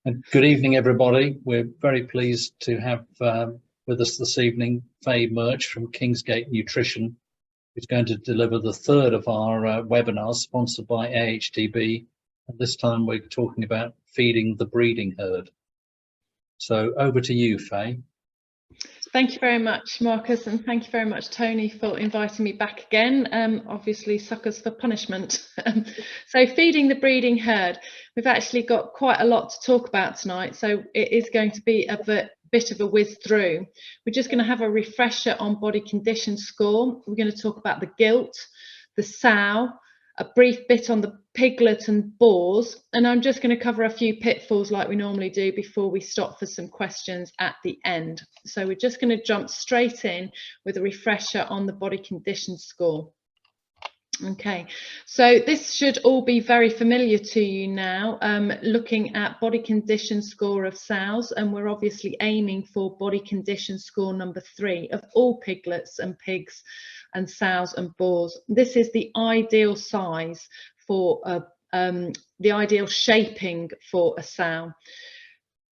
And good evening, everybody. We're very pleased to have with us this evening Faye Murch from Kingsgate Nutrition, who's going to deliver the third of our webinars sponsored by AHDB. And this time we're talking about feeding the breeding herd. So over to you, Faye. Thank you very much, Marcus, and thank you very much, Tony, for inviting me back again. Obviously, suckers for punishment. So feeding the breeding herd, we've actually got quite a lot to talk about tonight, so it is going to be a bit of a whiz through. We're just going to have a refresher on body condition score. We're going to talk about the gilt, the sow, a brief bit on the piglet and boars, and I'm just going to cover a few pitfalls like we normally do before we stop for some questions at the end. So we're just going to jump straight in with a refresher on the body condition score. Okay, so this should all be very familiar to you now, looking at body condition score of sows, and we're obviously aiming for body condition score number 3 of all piglets and pigs and sows and boars. This is the ideal size for the ideal shaping for a sow.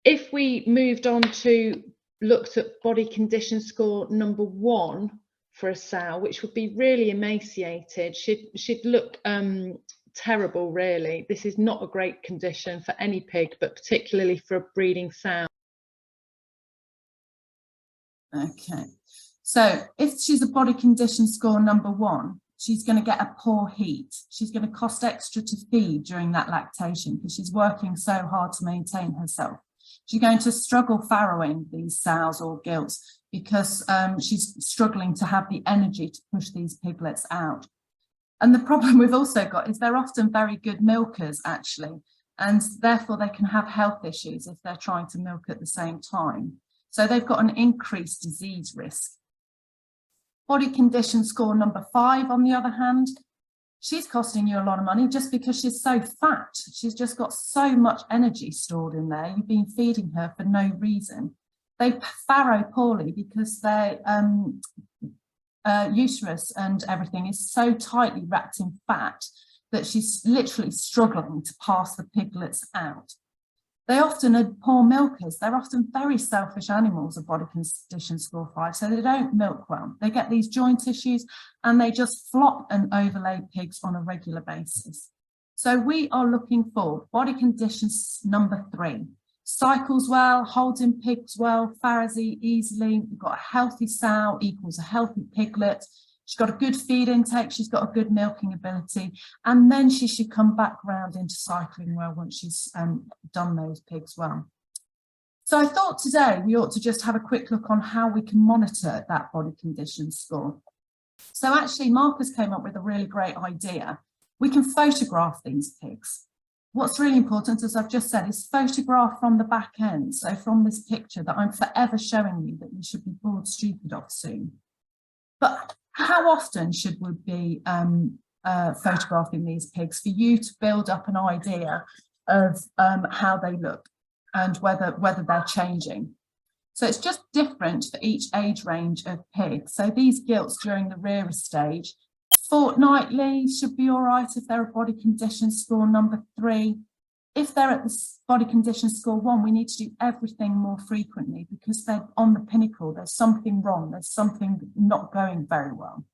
If we moved on to looked at body condition score number 1 for a sow, which would be really emaciated, she'd look terrible, really. This is not a great condition for any pig, but particularly for a breeding sow. Okay, so if she's a body condition score number 1, she's going to get a poor heat. She's going to cost extra to feed during that lactation because she's working so hard to maintain herself. She's going to struggle farrowing these sows or gilts because she's struggling to have the energy to push these piglets out. And the problem we've also got is they're often very good milkers, actually, and therefore they can have health issues if they're trying to milk at the same time. So they've got an increased disease risk. Body condition score number 5, on the other hand, she's costing you a lot of money just because she's so fat. She's just got so much energy stored in there. You've been feeding her for no reason. They farrow poorly because their uterus and everything is so tightly wrapped in fat that she's literally struggling to pass the piglets out. They often are poor milkers. They're often very selfish animals of body condition score 5, so they don't milk well. They get these joint issues and they just flop and overlay pigs on a regular basis. So we are looking for body conditions number 3. Cycles well, holds in pigs well, farrows easily. We've got a healthy sow equals a healthy piglet. She's got a good feed intake, she's got a good milking ability, and then she should come back round into cycling well once she's done those pigs well. So I thought today we ought to just have a quick look on how we can monitor that body condition score. So actually Marcus came up with a really great idea. We can photograph these pigs. What's really important, as I've just said, is photograph from the back end. So from this picture that I'm forever showing you that you should be bored stupid of soon. But how often should we be photographing these pigs for you to build up an idea of how they look and whether they're changing? So it's just different for each age range of pig. So these gilts during the rearer stage, fortnightly should be all right if they're a body condition score number 3. If they're at the body condition score 1, we need to do everything more frequently because they're on the pinnacle. There's something wrong. There's something not going very well.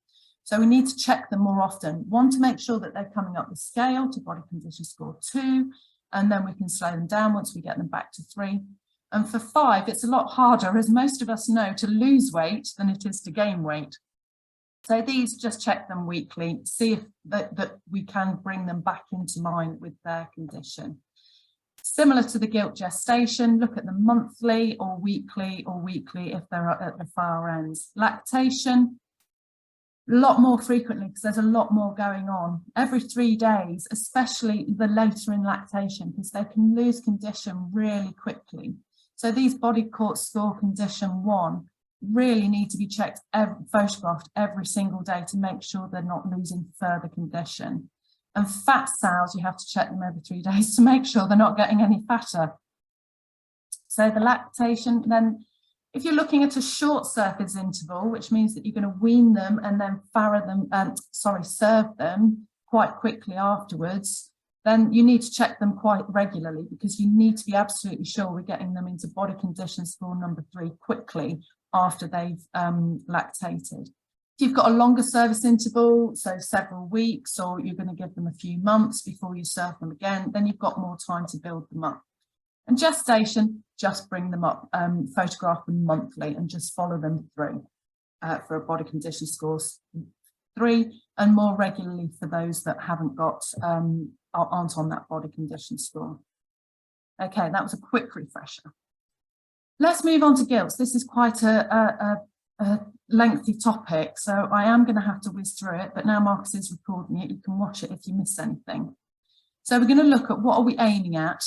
So we need to check them more often. 1, to make sure that they're coming up the scale to body condition score 2, and then we can slow them down once we get them back to 3. And for 5, it's a lot harder, as most of us know, to lose weight than it is to gain weight. So these, just check them weekly, see if that we can bring them back into line with their condition. Similar to the gilt gestation, look at them monthly or weekly if they're at the far ends. Lactation, a lot more frequently because there's a lot more going on. Every 3 days, especially the later in lactation, because they can lose condition really quickly. So these body score condition 1 really need to be checked, photographed every single day to make sure they're not losing further condition. And fat sows, you have to check them every 3 days to make sure they're not getting any fatter. So the lactation, then if you're looking at a short surface interval, which means that you're going to wean them and then serve them quite quickly afterwards, then you need to check them quite regularly, because you need to be absolutely sure we're getting them into body condition score number 3 quickly after they've lactated. If you've got a longer service interval, so several weeks, or you're going to give them a few months before you serve them again, then you've got more time to build them up. And gestation, just bring them up, photograph them monthly and just follow them through for a body condition score 3, and more regularly for those that haven't got, aren't on that body condition score. Okay, that was a quick refresher. Let's move on to gilts. This is quite a lengthy topic, so I am going to have to whiz through it, but now Marcus is recording it. You can watch it if you miss anything. So we're going to look at what are we aiming at,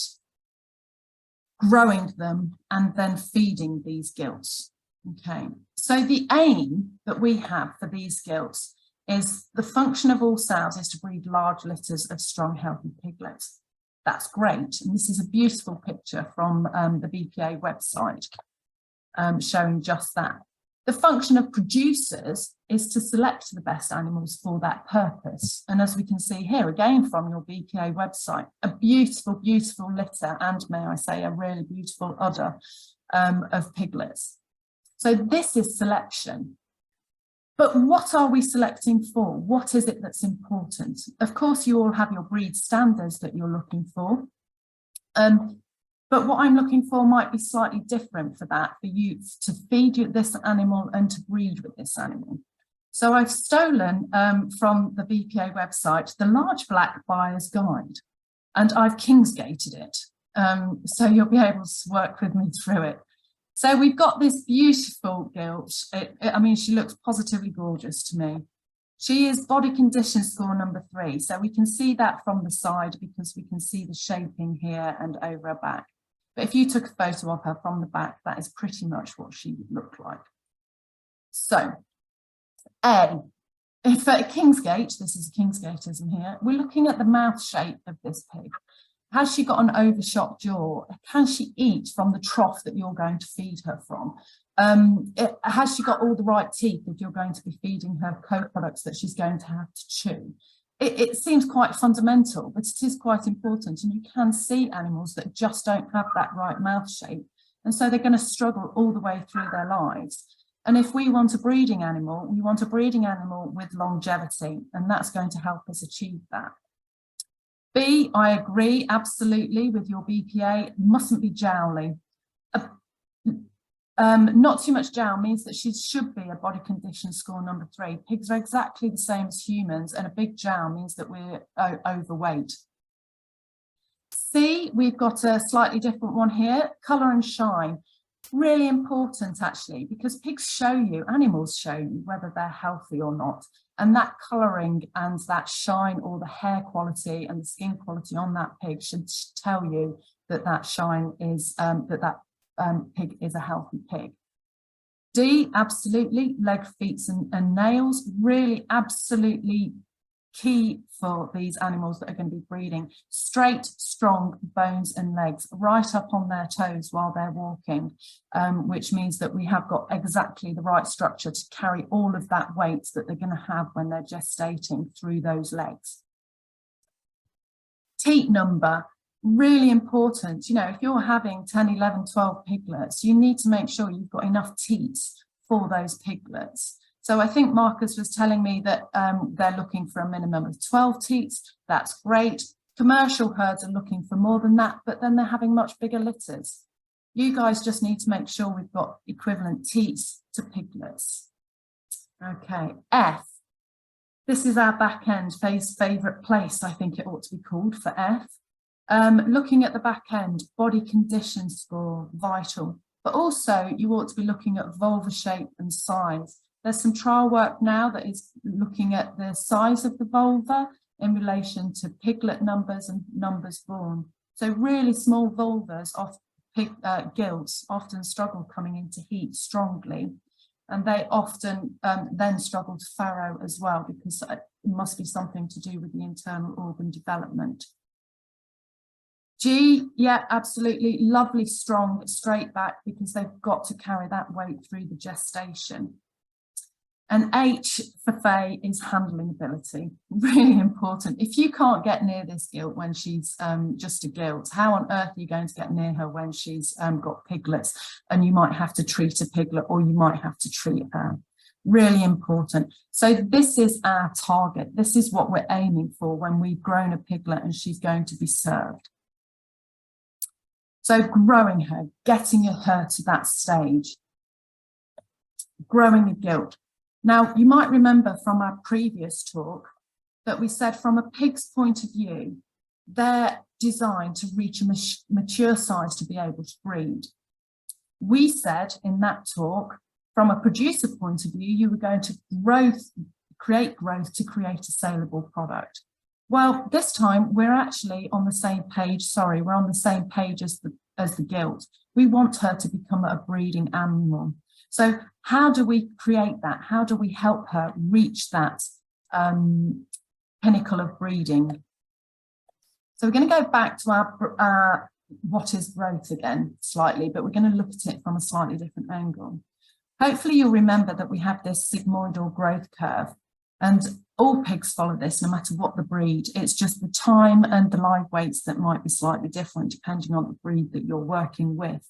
growing them, and then feeding these gilts. Okay, so the aim that we have for these gilts is the function of all sows is to breed large litters of strong, healthy piglets. That's great. And this is a beautiful picture from the BPA website showing just that. The function of producers is to select the best animals for that purpose. And as we can see here, again, from your BPA website, a beautiful, beautiful litter, and may I say, a really beautiful udder of piglets. So this is selection. But what are we selecting for? What is it that's important? Of course, you all have your breed standards that you're looking for. But what I'm looking for might be slightly different for that, for you to feed this animal and to breed with this animal. So I've stolen from the BPA website the Large Black Buyer's Guide, and I've Kingsgated it. So you'll be able to work with me through it. So we've got this beautiful gilt. I mean, she looks positively gorgeous to me. She is body condition score number 3. So we can see that from the side because we can see the shaping here and over her back. But if you took a photo of her from the back, that is pretty much what she would look like. So, if at Kingsgate, this is a Kingsgateism here, we're looking at the mouth shape of this pig. Has she got an overshot jaw? Can she eat from the trough that you're going to feed her from? Has she got all the right teeth if you're going to be feeding her co-products that she's going to have to chew? It seems quite fundamental, but it is quite important. And you can see animals that just don't have that right mouth shape. And so they're going to struggle all the way through their lives. And if we want a breeding animal, we want a breeding animal with longevity, and that's going to help us achieve that. B, I agree absolutely with your BPA, mustn't be jowly. Not too much jowl means that she should be a body condition score number 3. Pigs are exactly the same as humans, and a big jowl means that we're overweight. C, we've got a slightly different one here, colour and shine. Really important actually, because pigs show you, animals show you whether they're healthy or not. And that colouring and that shine, or the hair quality and the skin quality on that pig should tell you that that shine is, pig is a healthy pig. D, absolutely, leg, feet and nails, really absolutely key for these animals that are going to be breeding. Straight, strong bones and legs, right up on their toes while they're walking, which means that we have got exactly the right structure to carry all of that weight that they're going to have when they're gestating through those legs. Teat number, really important. You know, if you're having 10, 11, 12 piglets, you need to make sure you've got enough teats for those piglets. So I think Marcus was telling me that they're looking for a minimum of 12 teats. That's great. Commercial herds are looking for more than that, but then they're having much bigger litters. You guys just need to make sure we've got equivalent teats to piglets. Okay, F. This is our back end, Faye's favourite place, I think it ought to be called, for F. Looking at the back end, body condition score, vital. But also you ought to be looking at vulva shape and size. There's some trial work now that is looking at the size of the vulva in relation to piglet numbers and numbers born. So really small vulvas, gilts, often struggle coming into heat strongly, and they often then struggle to farrow as well, because it must be something to do with the internal organ development. G, yeah, absolutely, lovely, strong, straight back, because they've got to carry that weight through the gestation. And H for Faye is handling ability, really important. If you can't get near this gilt when she's just a gilt, how on earth are you going to get near her when she's got piglets, and you might have to treat a piglet or you might have to treat her? Really important. So this is our target. This is what we're aiming for when we've grown a piglet and she's going to be served. So growing her, getting her to that stage, growing a gilt. Now, you might remember from our previous talk that we said from a pig's point of view, they're designed to reach a mature size to be able to breed. We said in that talk, from a producer point of view, you were going to create growth to create a saleable product. Well, this time we're actually on the same page. Sorry, we're on the same page as the gilt. We want her to become a breeding animal. So how do we create that? How do we help her reach that pinnacle of breeding? So we're going to go back to our what is growth again slightly, but we're going to look at it from a slightly different angle. Hopefully you'll remember that we have this sigmoidal growth curve, and all pigs follow this no matter what the breed. It's just the time and the live weights that might be slightly different depending on the breed that you're working with.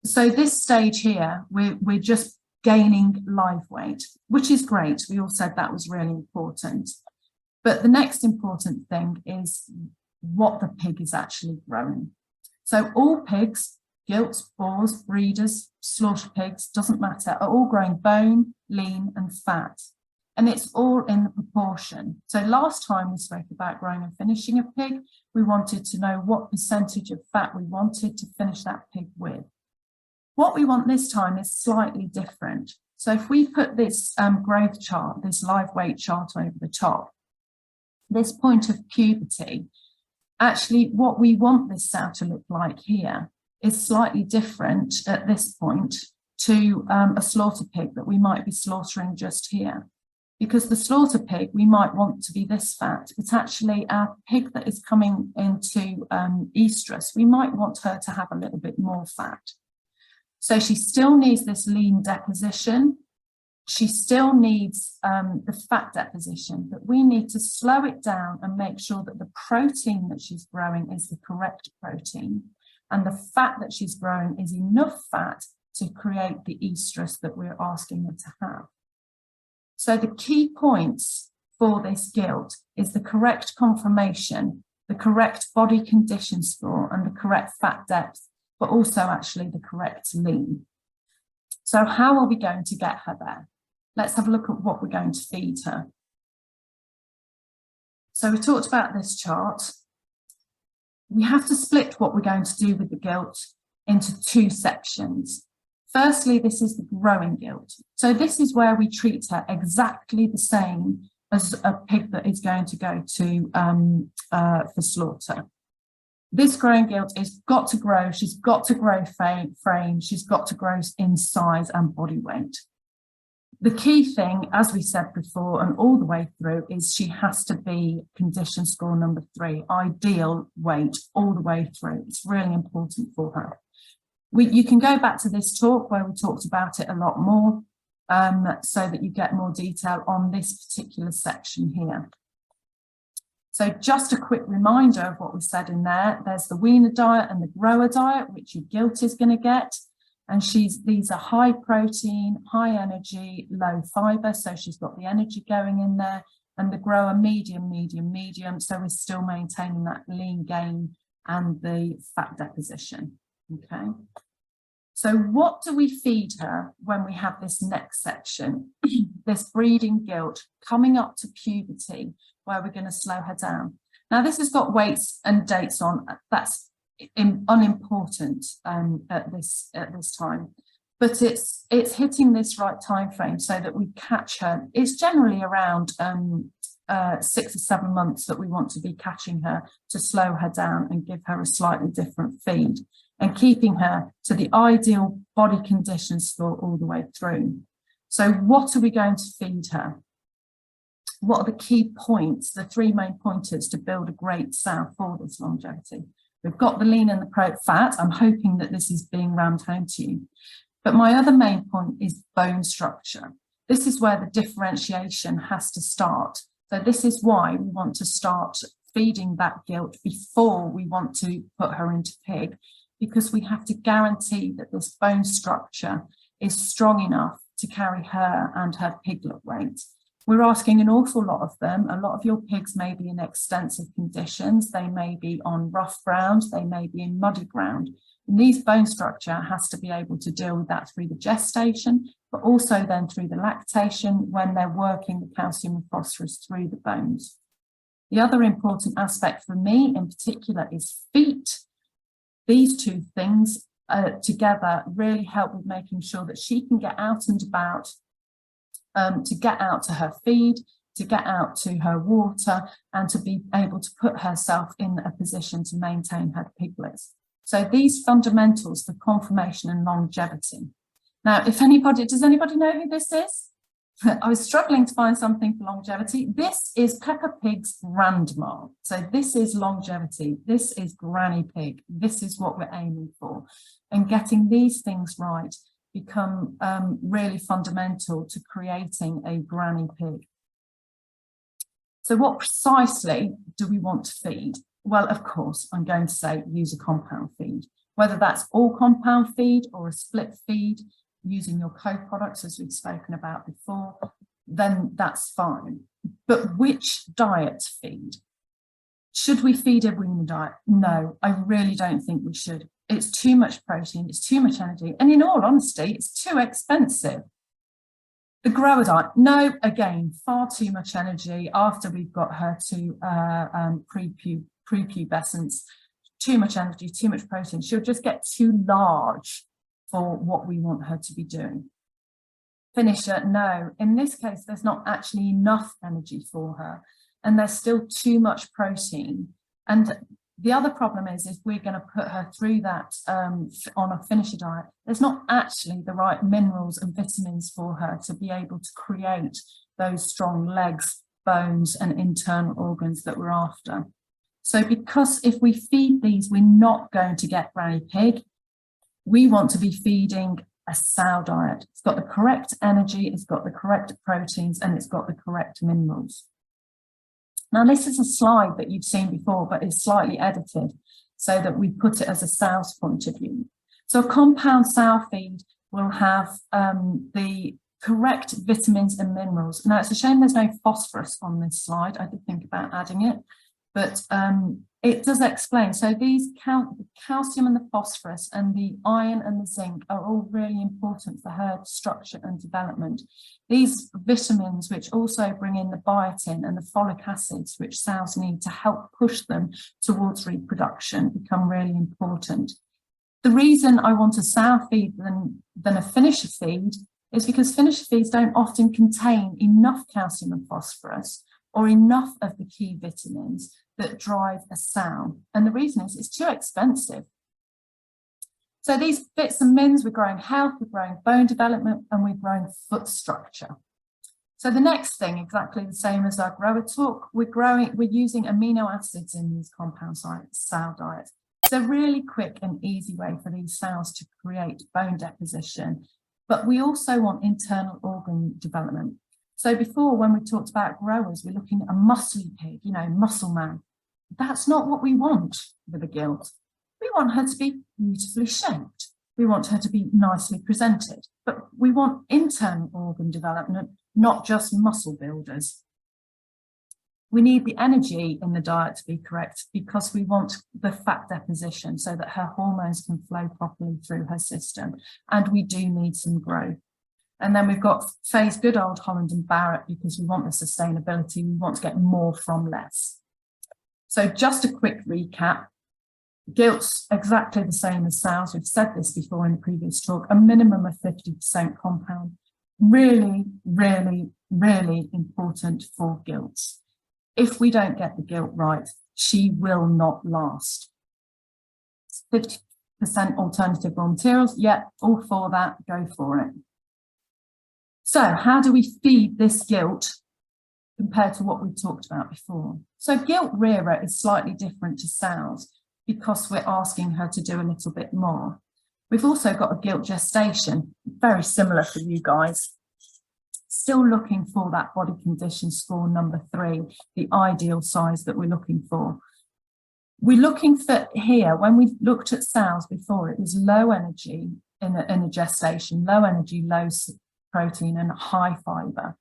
So this stage here, we're just gaining live weight, which is great. We all said that was really important. But the next important thing is what the pig is actually growing. So all pigs, gilts, boars, breeders, slaughter pigs, doesn't matter, are all growing bone, lean and fat. And it's all in the proportion. So last time we spoke about growing and finishing a pig, we wanted to know what percentage of fat we wanted to finish that pig with. What we want this time is slightly different. So if we put this growth chart, this live weight chart over the top, this point of puberty, actually what we want this sow to look like here is slightly different at this point to a slaughter pig that we might be slaughtering just here. Because the slaughter pig, we might want to be this fat, but actually our pig that is coming into estrus, we might want her to have a little bit more fat. So she still needs this lean deposition. She still needs the fat deposition, but we need to slow it down and make sure that the protein that she's growing is the correct protein. And the fat that she's growing is enough fat to create the estrus that we're asking her to have. So the key points for this gilt is the correct conformation, the correct body condition score, and the correct fat depth, but also actually the correct lean. So how are we going to get her there? Let's have a look at what we're going to feed her. So we talked about this chart. We have to split what we're going to do with the gilt into two sections. Firstly, this is the growing gilt. So this is where we treat her exactly the same as a pig that is going to go to for slaughter. This growing gilt has got to grow. She's got to grow frame. She's got to grow in size and body weight. The key thing, as we said before and all the way through, is she has to be condition score number 3, ideal weight all the way through. It's really important for her. You can go back to this talk where we talked about it a lot more so that you get more detail on this particular section here. So just a quick reminder of what we said in there. There's the weaner diet and the grower diet, which your gilt is going to get. And these are high protein, high energy, low fiber. So she's got the energy going in there. And the grower medium, medium, medium. So we're still maintaining that lean gain and the fat deposition. Okay. So what do we feed her when we have this next section, this breeding gilt coming up to puberty, where we're going to slow her down? Now this has got weights and dates on. That's unimportant at this time, but it's hitting this right time frame so that we catch her. It's generally around 6 or 7 months that we want to be catching her to slow her down and give her a slightly different feed and keeping her to the ideal body condition score all the way through. So what are we going to feed her? What are the key points, the 3 main pointers to build a great sow for this longevity? We've got the lean and the fat. I'm hoping that this is being rammed home to you. But my other main point is bone structure. This is where the differentiation has to start. So this is why we want to start feeding that gilt before we want to put her into pig, because we have to guarantee that this bone structure is strong enough to carry her and her piglet weight. We're asking an awful lot of them. A lot of your pigs may be in extensive conditions. They may be on rough ground. They may be in muddy ground. And these bone structure has to be able to deal with that through the gestation, but also then through the lactation when they're working the calcium and phosphorus through the bones. The other important aspect for me in particular is feet. These two things together really help with making sure that she can get out and about, to get out to her feed, to get out to her water, and to be able to put herself in a position to maintain her piglets. So these fundamentals for conformation and longevity. Now, does anybody know who this is? I was struggling to find something for longevity. This is Peppa Pig's grandma. So this is longevity. This is Granny Pig. This is what we're aiming for. And getting these things right become really fundamental to creating a Granny Pig. So what precisely do we want to feed? Well, of course, I'm going to say use a compound feed, whether that's all compound feed or a split feed, using your co-products as we've spoken about before, then that's fine. But which diet to feed? Should we feed a weaning diet? No, I really don't think we should. It's too much protein, it's too much energy, and in all honesty, it's too expensive. The grower diet, no, again, far too much energy after we've got her to prepubescence, too much energy, too much protein. She'll just get too large for what we want her to be doing. Finisher, no. In this case, there's not actually enough energy for her, and there's still too much protein. And the other problem is if we're going to put her through that on a finisher diet, there's not actually the right minerals and vitamins for her to be able to create those strong legs, bones, and internal organs that we're after. So because if we feed these, we're not going to get Granny Pig. We want to be feeding a sow diet. It's got the correct energy, it's got the correct proteins, and it's got the correct minerals. Now, this is a slide that you've seen before, but it's slightly edited so that we put it as a sow's point of view. So a compound sow feed will have the correct vitamins and minerals. Now, it's a shame there's no phosphorus on this slide. I did think about adding it, but it does explain. So these the calcium and the phosphorus and the iron and the zinc are all really important for herd structure and development. These vitamins, which also bring in the biotin and the folic acids, which sows need to help push them towards reproduction, become really important. The reason I want a sow feed than a finisher feed is because finisher feeds don't often contain enough calcium and phosphorus or enough of the key vitamins that drive a sow. And the reason is it's too expensive. So these bits and mins, we're growing health, we're growing bone development, and we're growing foot structure. So the next thing, exactly the same as our grower talk, we're using amino acids in these compound sow diets. It's a really quick and easy way for these sows to create bone deposition, but we also want internal organ development. So before, when we talked about growers, we're looking at a muscly pig, muscle man. That's not what we want with a gilt. We want her to be beautifully shaped. We want her to be nicely presented, but we want internal organ development, not just muscle builders. We need the energy in the diet to be correct because we want the fat deposition so that her hormones can flow properly through her system. And we do need some growth. And then we've got Faye's good old Holland and Barrett because we want the sustainability. We want to get more from less. So just a quick recap. Gilts, exactly the same as sows. We've said this before in the previous talk, a minimum of 50% compound. Really, really, really important for gilts. If we don't get the gilt right, she will not last. 50% alternative raw materials, yeah, all for that, go for it. So how do we feed this gilt compared to what we talked about before? So gilt rearer is slightly different to sows because we're asking her to do a little bit more. We've also got a gilt gestation, very similar for you guys. still looking for that body condition score number 3, the ideal size that we're looking for. We're looking for here, when we looked at sows before, it was low energy in a gestation, low energy, low protein and high fibre.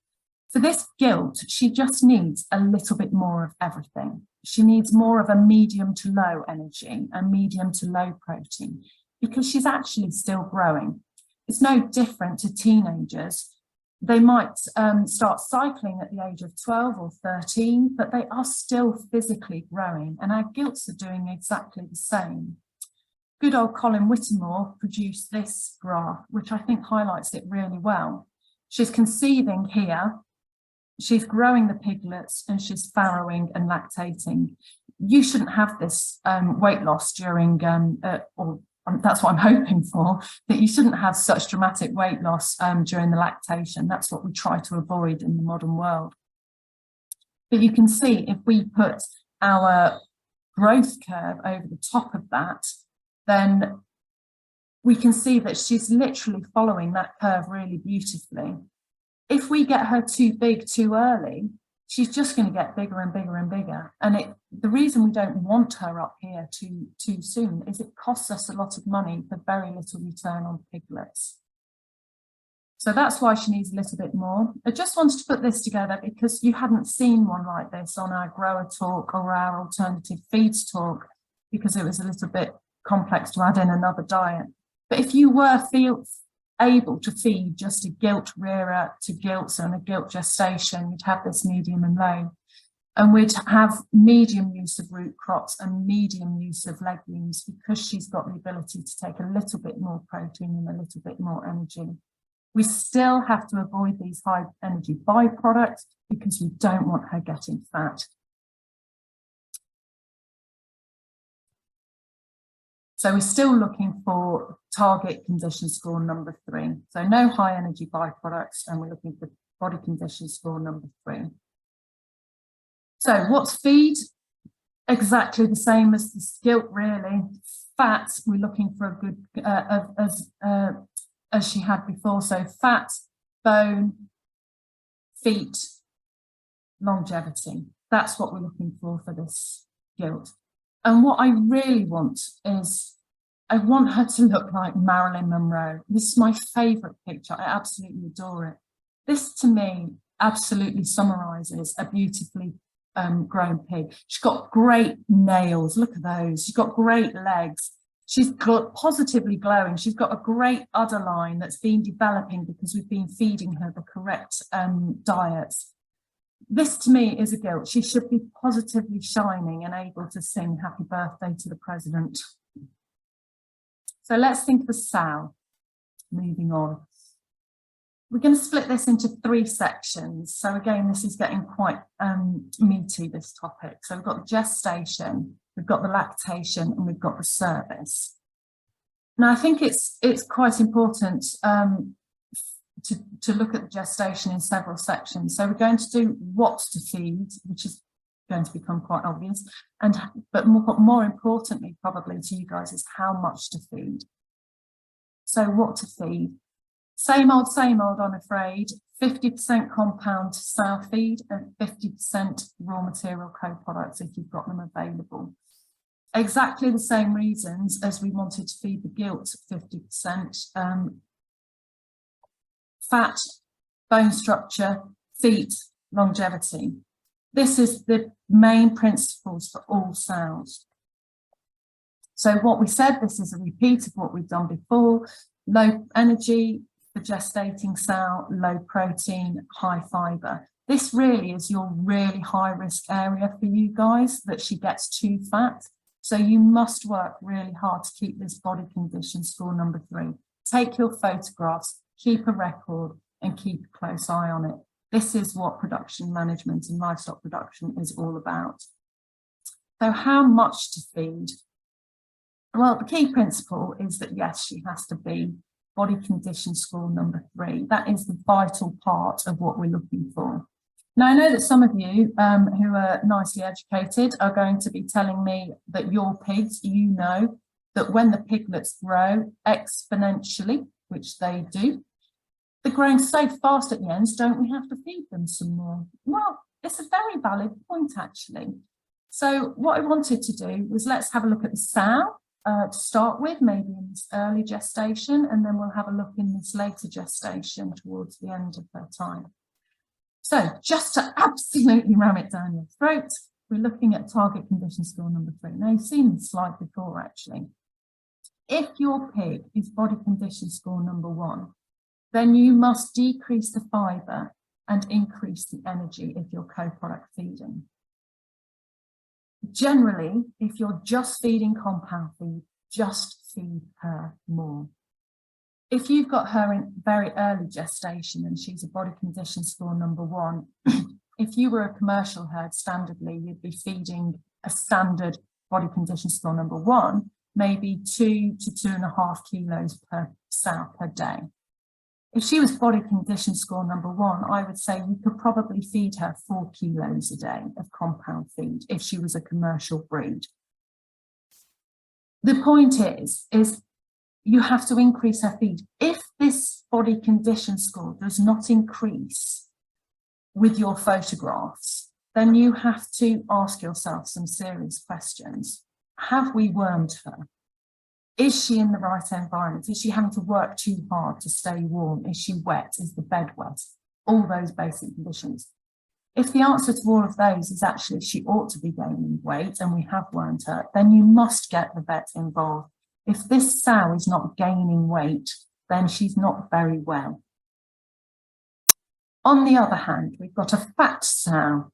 For this gilt, she just needs a little bit more of everything. She needs more of a medium to low energy and medium to low protein because she's actually still growing. It's no different to teenagers. They might start cycling at the age of 12 or 13, but they are still physically growing, and our gilts are doing exactly the same. Good old Colin Whittemore produced this graph, which I think highlights it really well. She's conceiving here, she's growing the piglets, and she's farrowing and lactating. You shouldn't have this weight loss during, that's what I'm hoping for, that you shouldn't have such dramatic weight loss during the lactation. That's what we try to avoid in the modern world. But you can see if we put our growth curve over the top of that, then we can see that she's literally following that curve really beautifully. If we get her too big too early, she's just going to get bigger and bigger and bigger. And the reason we don't want her up here too soon is it costs us a lot of money for very little return on piglets. So that's why she needs a little bit more. I just wanted to put this together because you hadn't seen one like this on our grower talk or our alternative feeds talk, because it was a little bit complex to add in another diet. But if you were able to feed just a gilt rearer to gilts and a gilt gestation, you'd have this medium and low. And we'd have medium use of root crops and medium use of legumes because she's got the ability to take a little bit more protein and a little bit more energy. We still have to avoid these high energy byproducts because we don't want her getting fat. So we're still looking for target condition score number 3. So no high energy byproducts, and we're looking for body condition score number 3. So what's feed? Exactly the same as the gilt, really. Fat, we're looking for a good, as she had before. So fat, bone, feet, longevity. That's what we're looking for this gilt. And what I really want is, I want her to look like Marilyn Monroe. This is my favourite picture. I absolutely adore it. This, to me, absolutely summarises a beautifully grown pig. She's got great nails. Look at those. She's got great legs. She's got positively glowing. She's got a great udder line that's been developing because we've been feeding her the correct diets. This to me is a gilt. She should be positively shining and able to sing happy birthday to the president. So let's think of a sow. Moving on. We're going to split this into 3 sections. So again, this is getting quite meaty, this topic. So we've got the gestation, we've got the lactation, and we've got the service. Now, I think it's quite important to look at the gestation in several sections. So we're going to do what to feed, which is going to become quite obvious, but more importantly, probably to you guys, is how much to feed. So what to feed? Same old, I'm afraid. 50% compound sow feed and 50% raw material co-products if you've got them available. Exactly the same reasons as we wanted to feed the gilt 50%. Fat, bone structure, feet, longevity. This is the main principles for all sows. So what we said, this is a repeat of what we've done before. Low energy for gestating sow, low protein, high fibre. This really is your really high risk area for you guys, that she gets too fat. So you must work really hard to keep this body condition score number 3. Take your photographs, keep a record, and keep a close eye on it. This is what production management and livestock production is all about. So how much to feed? Well, the key principle is that, yes, she has to be body condition score number 3. That is the vital part of what we're looking for. Now, I know that some of you who are nicely educated are going to be telling me that your pigs, you know that when the piglets grow exponentially, which they do, They're growing so fast at the ends, don't we have to feed them some more? Well, it's a very valid point, actually. So what I wanted to do was let's have a look at the sow to start with, maybe in this early gestation, and then we'll have a look in this later gestation towards the end of her time. So just to absolutely ram it down your throat, we're looking at target condition score number 3. Now, you've seen this slide before, actually. If your pig is body condition score number 1, then you must decrease the fibre and increase the energy if you're co-product feeding. Generally, if you're just feeding compound feed, just feed her more. If you've got her in very early gestation and she's a body condition score number 1, if you were a commercial herd, standardly, you'd be feeding a standard body condition score number 1, maybe 2 to 2.5 kilos per sow per day. If she was body condition score number 1, I would say you could probably feed her 4 kilos a day of compound feed if she was a commercial breed. The point is you have to increase her feed. If this body condition score does not increase with your photographs, then you have to ask yourself some serious questions. Have we wormed her? Is she in the right environment? Is she having to work too hard to stay warm? Is she wet? Is the bed wet? All those basic conditions. If the answer to all of those is actually she ought to be gaining weight and we have wormed her, then you must get the vet involved. If this sow is not gaining weight, then she's not very well. On the other hand, we've got a fat sow.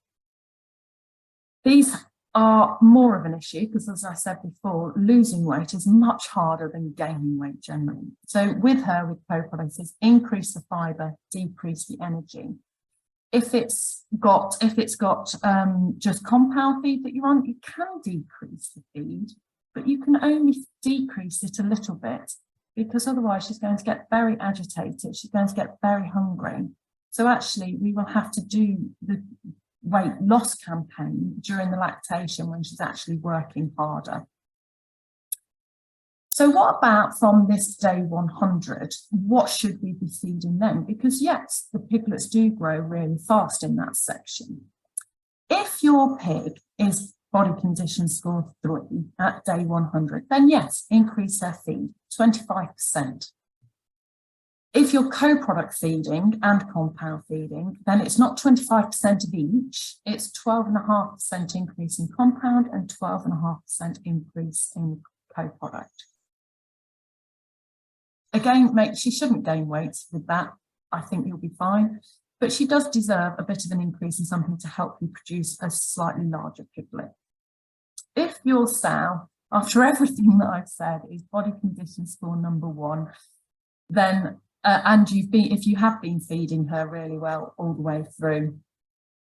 These are more of an issue because, as I said before, losing weight is much harder than gaining weight generally. So with her, with co-products, is increase the fibre, decrease the energy. If it's got just compound feed that you're on, you can decrease the feed, but you can only decrease it a little bit because otherwise she's going to get very agitated. She's going to get very hungry. So actually, we will have to do the weight loss campaign during the lactation when she's actually working harder. So what about from this day 100? What should we be feeding them? Because yes, the piglets do grow really fast in that section. If your pig is body condition score 3 at day 100, then yes, increase their feed 25%. If you're co-product feeding and compound feeding, then it's not 25% of each, it's 12.5% increase in compound and 12.5% increase in co-product. Again, she shouldn't gain weight with that. I think you'll be fine, but she does deserve a bit of an increase in something to help you produce a slightly larger piglet. If your sow, after everything that I've said, is body condition score number 1, then and if you have been feeding her really well all the way through,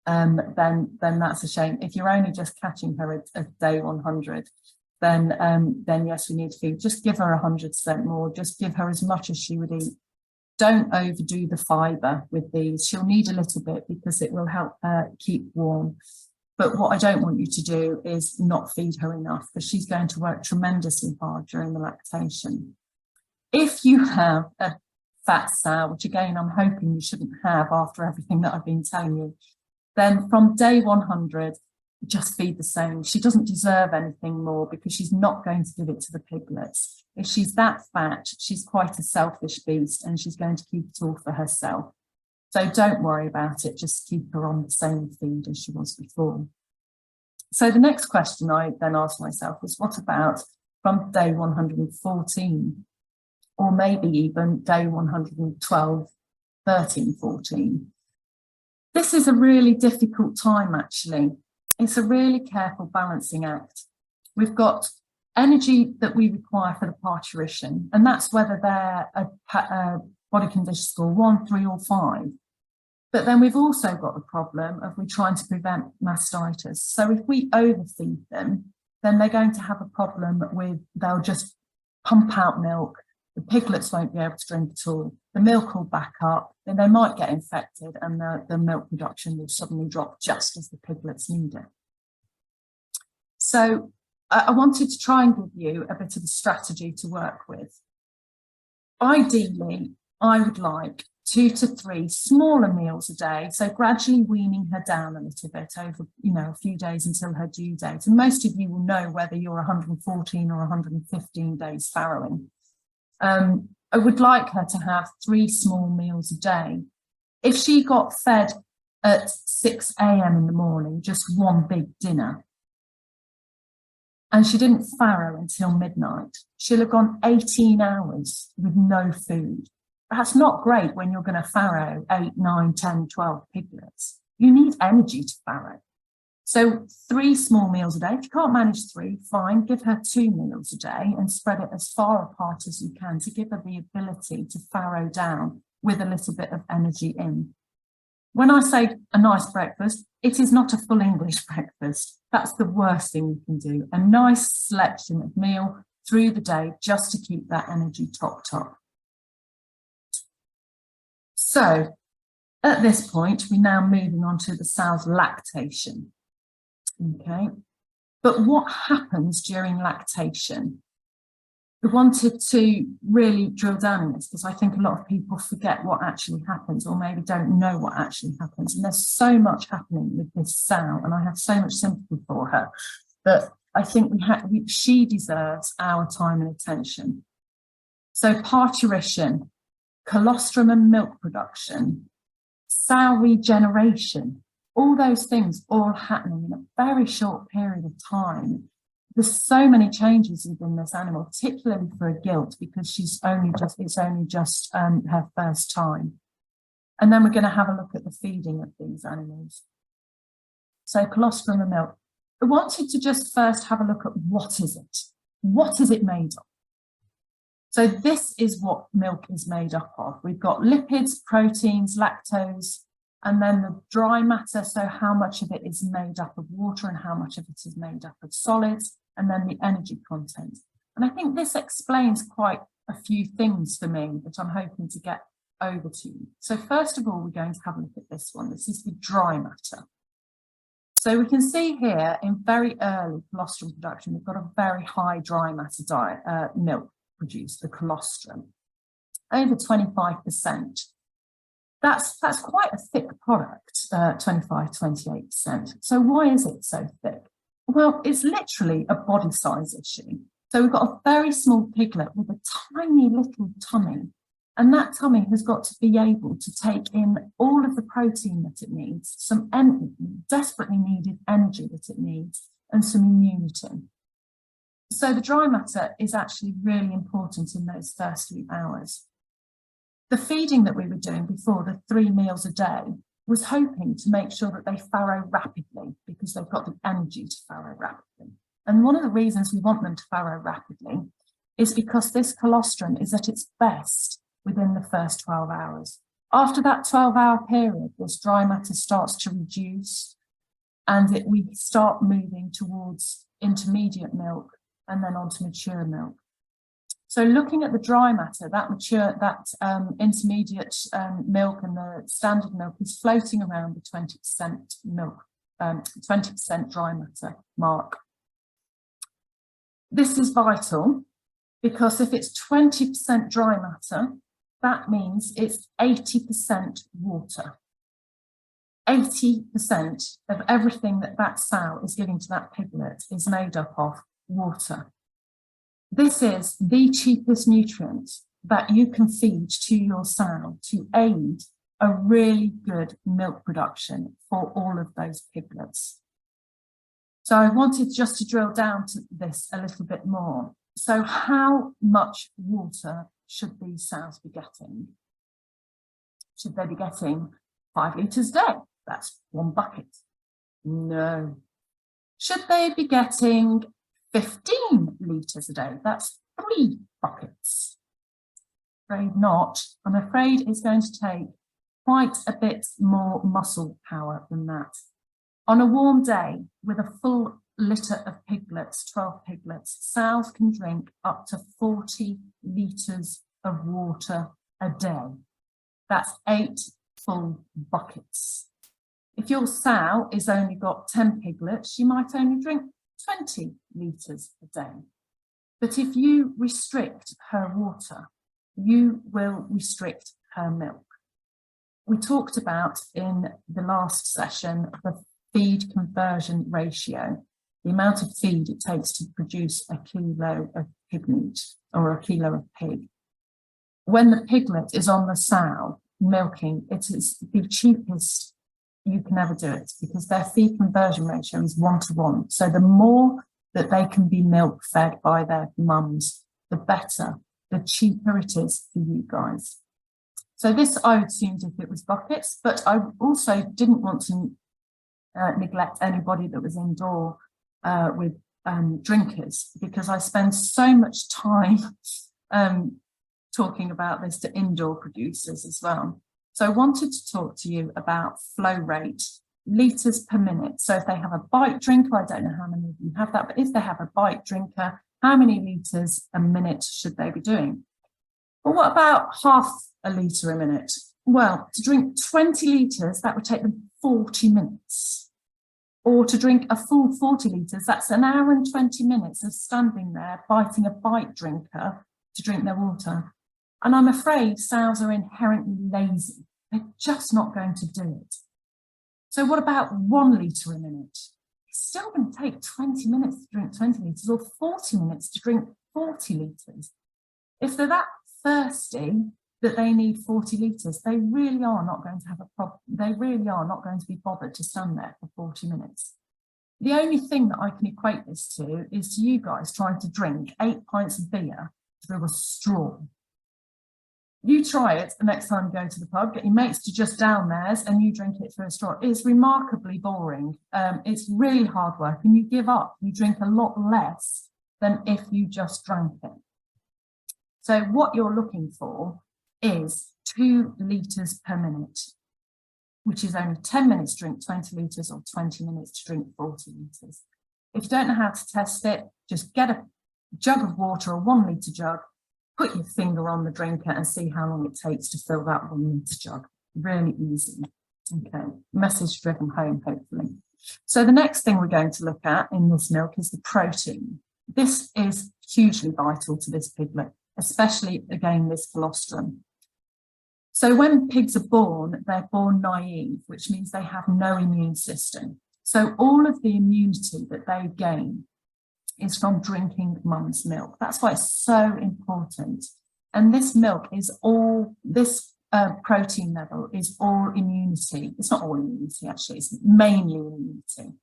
then that's a shame. If you're only just catching her at day 100, then yes, we need to feed. Just give her 100% more. Just give her as much as she would eat. Don't overdo the fibre with these. She'll need a little bit because it will help her keep warm. But what I don't want you to do is not feed her enough because she's going to work tremendously hard during the lactation. If you have a fat sow, which again, I'm hoping you shouldn't have after everything that I've been telling you, then from day 100, just feed the same. She doesn't deserve anything more because she's not going to give it to the piglets. If she's that fat, she's quite a selfish beast and she's going to keep it all for herself. So don't worry about it, just keep her on the same feed as she was before. So the next question I then asked myself was, what about from day 114? Or maybe even day 112, 13, 14. This is a really difficult time, actually. It's a really careful balancing act. We've got energy that we require for the parturition, and that's whether they're a body condition score 1, 3 or 5. But then we've also got the problem of we're trying to prevent mastitis. So if we overfeed them, then they're going to have a problem with, they'll just pump out milk. The piglets won't be able to drink at all. The milk will back up, then they might get infected and the milk production will suddenly drop just as the piglets need it. So I wanted to try and give you a bit of a strategy to work with. Ideally, I would like 2 to 3 smaller meals a day, so gradually weaning her down a little bit over, a few days until her due date. And most of you will know whether you're 114 or 115 days farrowing. I would like her to have 3 small meals a day. If she got fed at 6 a.m. in the morning, just one big dinner, and she didn't farrow until midnight, she'll have gone 18 hours with no food. That's not great when you're going to farrow 8, 9, 10, 12 piglets. You need energy to farrow. So 3 small meals a day. If you can't manage 3, fine, give her 2 meals a day and spread it as far apart as you can to give her the ability to farrow down with a little bit of energy in. When I say a nice breakfast, it is not a full English breakfast. That's the worst thing you can do. A nice selection of meal through the day just to keep that energy topped up. So at this point, we're now moving on to the sow's lactation. Okay, but what happens during lactation? I wanted to really drill down on this because I think a lot of people forget what actually happens, or maybe don't know what actually happens. And there's so much happening with this sow, and I have so much sympathy for her that I think she deserves our time and attention. So parturition, colostrum and milk production, sow regeneration, all those things all happening in a very short period of time. There's so many changes within this animal, particularly for a gilt, because it's only just her first time. And then we're going to have a look at the feeding of these animals. So colostrum and milk. I wanted to just first have a look at what is it? What is it made of? So this is what milk is made up of. We've got lipids, proteins, lactose, and then the dry matter, so how much of it is made up of water and how much of it is made up of solids, and then the energy content. And I think this explains quite a few things for me that I'm hoping to get over to you. So first of all, we're going to have a look at this one. This is the dry matter. So we can see here in very early colostrum production, we've got a very high dry matter milk produced, the colostrum, over 25%. That's quite a thick product, 25, 28%. So why is it so thick? Well, it's literally a body size issue. So we've got a very small piglet with a tiny little tummy, and that tummy has got to be able to take in all of the protein that it needs, some desperately needed energy that it needs, and some immunity. So the dry matter is actually really important in those first few hours. The feeding that we were doing before, the 3 meals a day, was hoping to make sure that they farrow rapidly because they've got the energy to farrow rapidly. And one of the reasons we want them to farrow rapidly is because this colostrum is at its best within the first 12 hours. After that 12-hour period, this dry matter starts to reduce and we start moving towards intermediate milk and then onto mature milk. So looking at the dry matter, that intermediate milk and the standard milk is floating around the 20% milk, 20% dry matter mark. This is vital because if it's 20% dry matter, that means it's 80% water. 80% of everything that sow is giving to that piglet is made up of water. This is the cheapest nutrient that you can feed to your sow to aid a really good milk production for all of those piglets. So I wanted just to drill down to this a little bit more. So how much water should these sows be getting? Should they be getting 5 litres a day? That's 1 bucket. No. Should they be getting 15 litres a day? That's 3 buckets. Afraid not. I'm afraid it's going to take quite a bit more muscle power than that. On a warm day with a full litter of piglets, 12 piglets, sows can drink up to 40 litres of water a day. That's 8 full buckets. If your sow has only got 10 piglets, she might only drink 20 litres a day. But if you restrict her water, you will restrict her milk. we talked about in the last session the feed conversion ratio, the amount of feed it takes to produce a kilo of pig meat or a kilo of pig. When the piglet is on the sow milking, it is the cheapest you can ever do it because their feed conversion ratio is 1:1. So the more that they can be milk fed by their mums, the better, the cheaper it is for you guys. So this I assumed if it was buckets, but I also didn't want to neglect anybody that was indoor with drinkers, because I spend so much time talking about this to indoor producers as well. So I wanted to talk to you about flow rate, litres per minute. So if they have a bite drinker, I don't know how many of you have that, but if they have a bite drinker, how many litres a minute should they be doing? Well, what about half a litre a minute? Well, to drink 20 litres, that would take them 40 minutes. Or to drink a full 40 litres, that's an hour and 20 minutes of standing there biting a bite drinker to drink their water. And I'm afraid sows are inherently lazy. They're just not going to do it. So what about 1 litre a minute? It's still going to take 20 minutes to drink 20 litres or 40 minutes to drink 40 litres. If they're that thirsty that they need 40 litres, they really are not going to have a problem. They really are not going to be bothered to stand there for 40 minutes. The only thing that I can equate this to is to you guys trying to drink 8 pints of beer through a straw. You try it the next time you go to the pub, get your mates to just down theirs and you drink it through a straw. It's remarkably boring. It's really hard work and you give up. You drink a lot less than if you just drank it. So what you're looking for is 2 litres per minute, which is only 10 minutes to drink 20 litres or 20 minutes to drink 40 litres. If you don't know how to test it, just get a jug of water, a 1 litre jug, put your finger on the drinker and see how long it takes to fill that 1 litre jug. Really easy. Okay, message driven home, hopefully. So the next thing we're going to look at in this milk is the protein. This is hugely vital to this piglet, especially, again, this colostrum. So when pigs are born, they're born naive, which means they have no immune system. So all of the immunity that they gain is from drinking mum's milk. That's why it's so important. And this milk is all, this protein level is all immunity. It's not all immunity, actually, it's mainly immunity.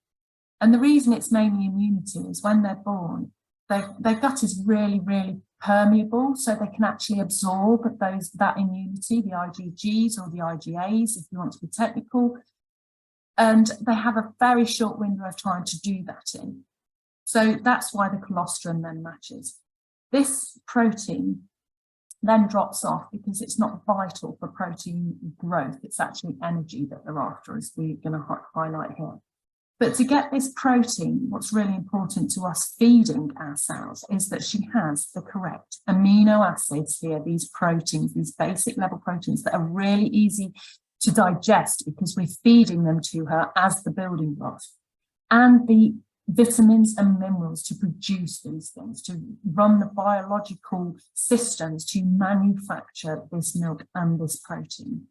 And the reason it's mainly immunity is when they're born, their gut is really, really permeable, so they can actually absorb that immunity, the IgGs or the IgAs, if you want to be technical. And they have a very short window of time to do that in. So that's why the colostrum then matches. This protein then drops off because it's not vital for protein growth. It's actually energy that they're after, as we're going to highlight here. But to get this protein, what's really important to us feeding our sows is that she has the correct amino acids here, these proteins, these basic level proteins that are really easy to digest because we're feeding them to her as the building blocks, and the vitamins and minerals to produce these things, to run the biological systems to manufacture this milk and this protein.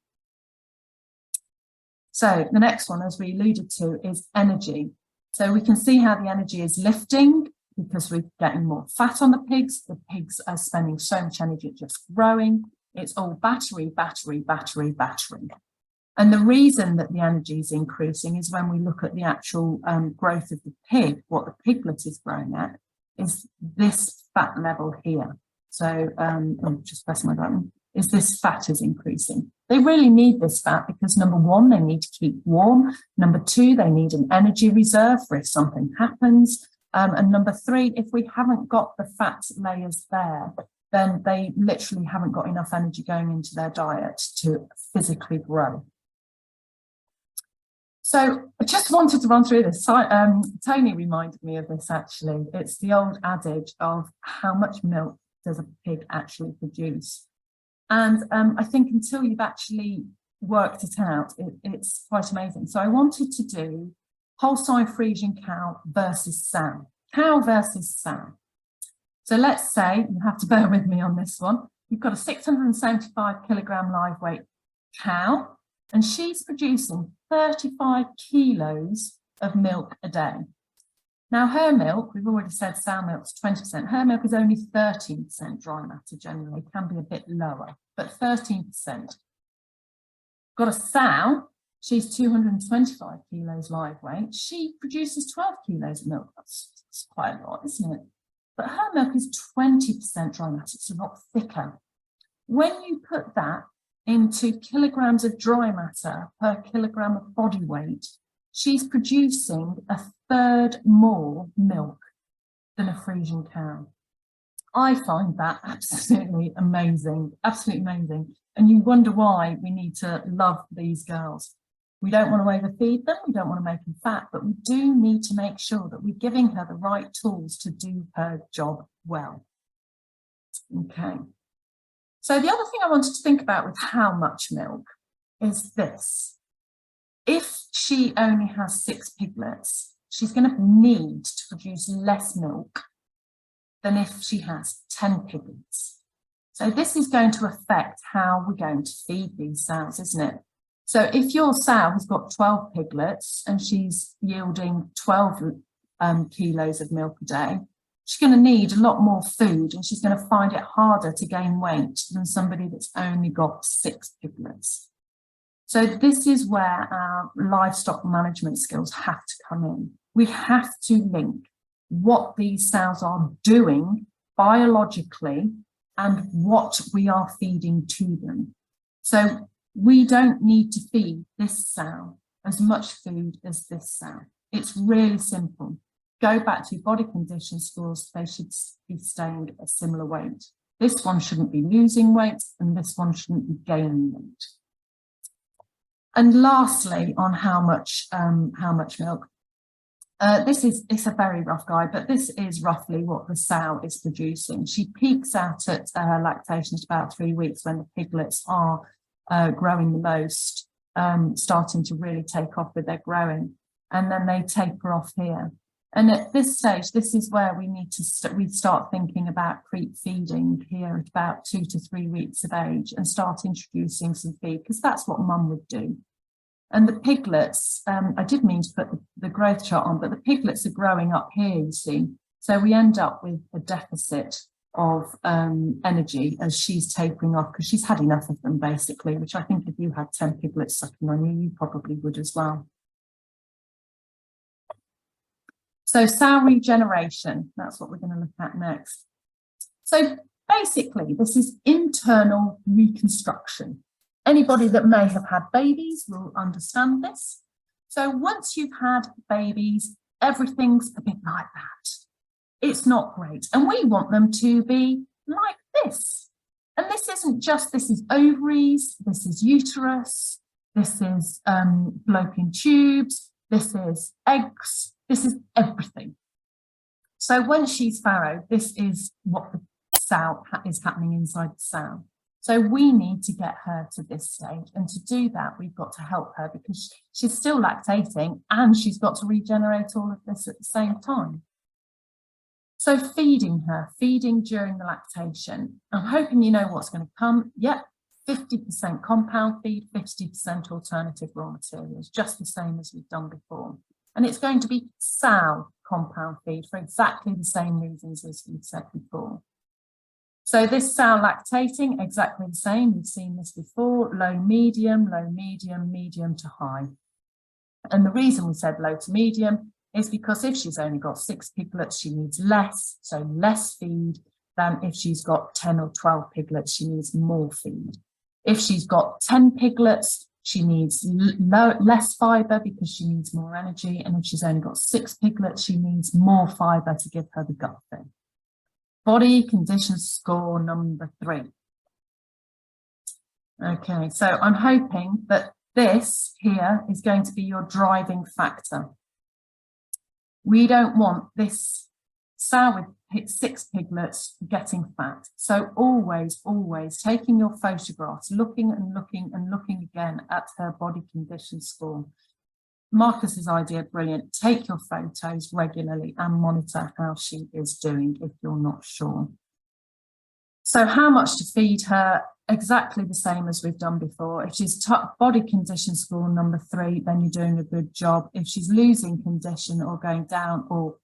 So the next one, as we alluded to, is energy. So we can see how the energy is lifting because we're getting more fat on the pigs. The pigs are spending so much energy just growing. It's all battery, battery, battery, battery. And the reason that the energy is increasing is when we look at the actual growth of the pig, what the piglet is growing at is this fat level here. So just press my button, is this fat is increasing. They really need this fat because number one, they need to keep warm. Number two, they need an energy reserve for if something happens. And number three, if we haven't got the fat layers there, then they literally haven't got enough energy going into their diet to physically grow. So I just wanted to run through this. Tony reminded me of this, actually. It's the old adage of how much milk does a pig actually produce? And I think until you've actually worked it out, it's quite amazing. So I wanted to do Holstein Friesian cow versus sow. Cow versus sow. So let's say, you have to bear with me on this one, you've got a 675 kilogram live weight cow and she's producing 35 kilos of milk a day. Now her milk, we've already said sow milk's 20%, her milk is only 13% dry matter generally, can be a bit lower, but 13%. Got a sow, she's 225 kilos live weight, she produces 12 kilos of milk, that's quite a lot, isn't it? But her milk is 20% dry matter, it's a lot thicker. When you put that into kilograms of dry matter per kilogram of body weight, she's producing a third more milk than a Frisian cow. I find that absolutely amazing, absolutely amazing. And you wonder why we need to love these girls. We don't want to overfeed them, we don't want to make them fat, but we do need to make sure that we're giving her the right tools to do her job well. Okay. So the other thing I wanted to think about with how much milk is this. If she only has 6 piglets, she's going to need to produce less milk than if she has 10 piglets. So this is going to affect how we're going to feed these sows, isn't it? So if your sow has got 12 piglets and she's yielding 12 kilos of milk a day, she's going to need a lot more food and she's going to find it harder to gain weight than somebody that's only got 6 piglets. So this is where our livestock management skills have to come in. We have to link what these sows are doing biologically and what we are feeding to them. So we don't need to feed this sow as much food as this sow. It's really simple. Go back to your body condition scores, they should be staying at a similar weight. This one shouldn't be losing weight and this one shouldn't be gaining weight. And lastly, on how much milk, it's a very rough guide, but this is roughly what the sow is producing. She peaks out at lactation at about 3 weeks when the piglets are growing the most, starting to really take off with their growing, and then they taper off here. And at this stage, this is where we need to start thinking about creep feeding here at about 2 to 3 weeks of age and start introducing some feed, because that's what mum would do. And the piglets, I did mean to put the growth chart on, but the piglets are growing up here, you see. So we end up with a deficit of energy as she's tapering off because she's had enough of them, basically, which I think if you had 10 piglets sucking on you, you probably would as well. So sow regeneration, that's what we're going to look at next. So basically, this is internal reconstruction. Anybody that may have had babies will understand this. So once you've had babies, everything's a bit like that. It's not great. And we want them to be like this. And this isn't just, this is ovaries, this is uterus, this is fallopian tubes, this is eggs, this is everything. So when she's farrowed, this is what the sow is happening inside the sow. So we need to get her to this stage. And to do that, we've got to help her because she's still lactating and she's got to regenerate all of this at the same time. So feeding her, feeding during the lactation. I'm hoping you know what's going to come. Yep, 50% compound feed, 50% alternative raw materials, just the same as we've done before. And it's going to be sow compound feed for exactly the same reasons as we've said before. So this sow lactating, exactly the same. We've seen this before, low, medium, medium to high. And the reason we said low to medium is because if she's only got 6 piglets, she needs less, so less feed than if she's got 10 or 12 piglets, she needs more feed. If she's got 10 piglets, she needs less fibre because she needs more energy. And if she's only got 6 piglets, she needs more fibre to give her the gut fill. Body condition score number 3. Okay, so I'm hoping that this here is going to be your driving factor. We don't want this sow with 6 piglets getting fat. So always, always taking your photographs, looking and looking and looking again at her body condition score. Marcus's idea, brilliant. Take your photos regularly and monitor how she is doing if you're not sure. So how much to feed her? exactly the same as we've done before. If she's body condition score number 3, then you're doing a good job. If she's losing condition or going down or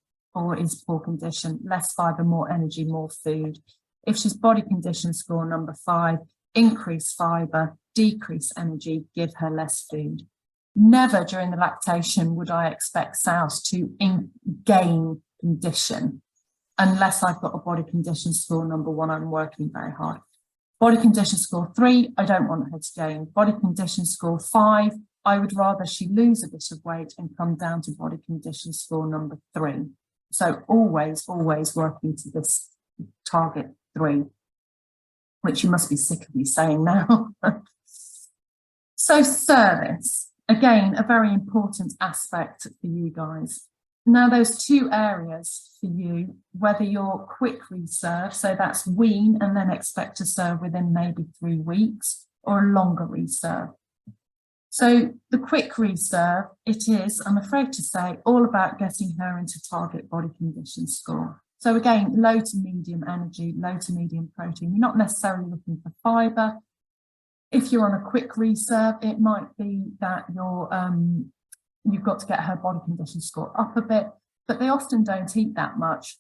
is poor condition, less fibre, more energy, more food. If she's body condition score number 5, increase fibre, decrease energy, give her less food. Never during the lactation would I expect sows to gain condition unless I've got a body condition score number 1, I'm working very hard. Body condition score 3, I don't want her to gain. Body condition score 5, I would rather she lose a bit of weight and come down to body condition score number 3. So always working to this target 3, which you must be sick of me saying now. So service, again, a very important aspect for you guys. Now, those 2 areas for you, whether you're quick reserve, so that's wean and then expect to serve within maybe 3 weeks, or a longer reserve. So the quick reserve, it is, I'm afraid to say, all about getting her into target body condition score. So again, low to medium energy, low to medium protein. You're not necessarily looking for fibre. If you're on a quick reserve, it might be that you've got to get her body condition score up a bit, but they often don't eat that much.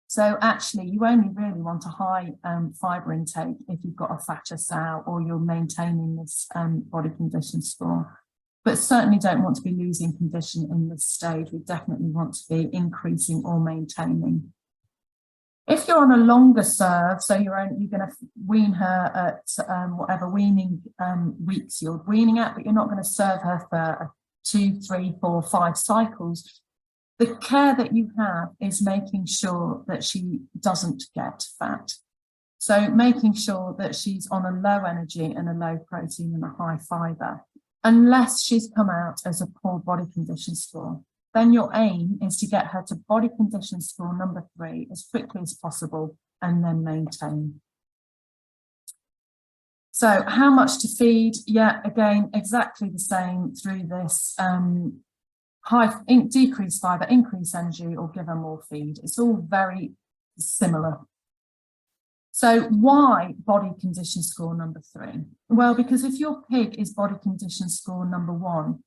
So actually, you only really want a high fibre intake if you've got a fatter sow or you're maintaining this body condition score. But certainly don't want to be losing condition in this stage. We definitely want to be increasing or maintaining. If you're on a longer serve, so you're going to wean her at whatever weaning weeks you're weaning at, but you're not going to serve her for 2, 3, 4, 5 cycles. The care that you have is making sure that she doesn't get fat. So making sure that she's on a low energy and a low protein and a high fibre, unless she's come out as a poor body condition score. Then your aim is to get her to body condition score number 3 as quickly as possible and then maintain. So how much to feed? Yeah, again, exactly the same through this decrease fibre, increase energy, or give her more feed. It's all very similar. So why body condition score number 3? Well, because if your pig is body condition score number 1,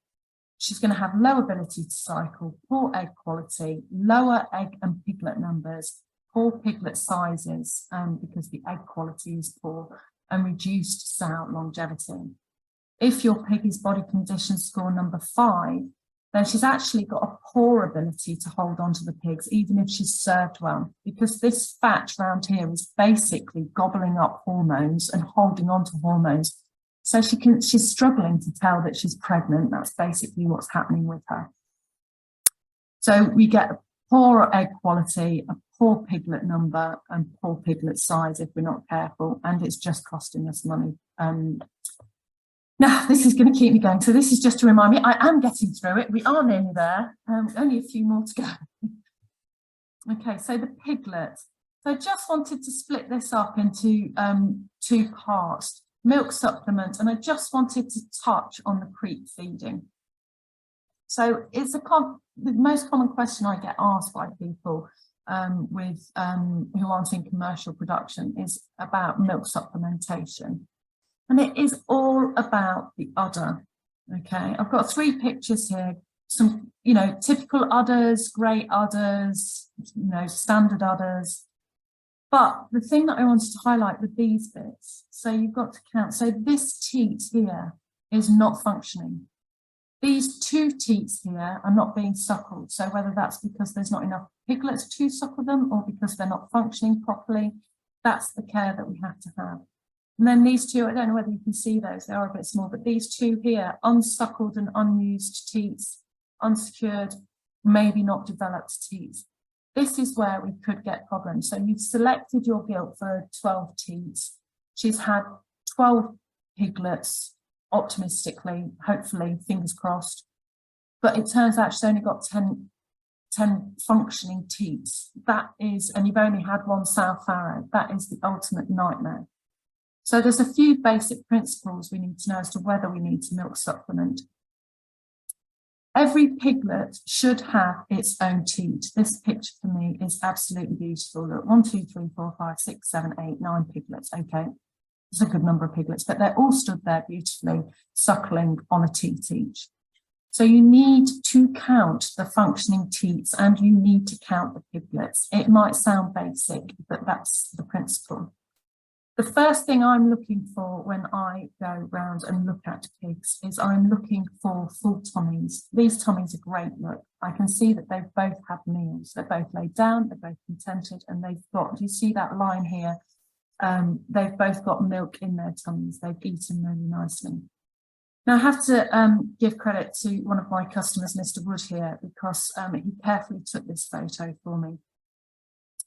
she's going to have low ability to cycle, poor egg quality, lower egg and piglet numbers, poor piglet sizes because the egg quality is poor, and reduced sow longevity. If your pig is body condition score number 5, then she's actually got a poor ability to hold on to the pigs, even if she's served well, because this fat round here is basically gobbling up hormones and holding on to hormones. So she's struggling to tell that she's pregnant. That's basically what's happening with her. So we get a poor egg quality, a poor piglet number, and poor piglet size if we're not careful, and it's just costing us money. Now, this is going to keep me going. So this is just to remind me, I am getting through it. We are nearly there. Only a few more to go. Okay, so the piglet. So I just wanted to split this up into 2 parts. Milk supplement, and I just wanted to touch on the creep feeding. So it's the most common question I get asked by people who aren't in commercial production is about milk supplementation. And it is all about the udder. Okay, I've got 3 pictures here. Some, typical udders, grey udders, standard udders. But the thing that I wanted to highlight with these bits, so you've got to count. So this teat here is not functioning. These 2 teats here are not being suckled. So whether that's because there's not enough piglets to suckle them or because they're not functioning properly, that's the care that we have to have. And then these 2, I don't know whether you can see those, they are a bit small, but these 2 here, unsuckled and unused teats, unsecured, maybe not developed teats. This is where we could get problems. So you've selected your gilt for 12 teats. She's had 12 piglets, optimistically, hopefully, fingers crossed. But it turns out she's only got 10 functioning teats. That is, and you've only had 1 sow farrow. That is the ultimate nightmare. So there's a few basic principles we need to know as to whether we need to milk supplement. Every piglet should have its own teat. This picture for me is absolutely beautiful. Look, 1, 2, 3, 4, 5, 6, 7, 8, 9 piglets. Okay. There's a good number of piglets, but they're all stood there beautifully, suckling on a teat each. So you need to count the functioning teats and you need to count the piglets. It might sound basic, but that's the principle. The first thing I'm looking for when I go round and look at pigs is I'm looking for full tummies. These tummies are great, look. I can see that they've both had meals. They're both laid down, they're both contented, and they've got, do you see that line here? They've both got milk in their tummies. They've eaten really nicely. Now, I have to give credit to one of my customers, Mr. Wood here, because he carefully took this photo for me.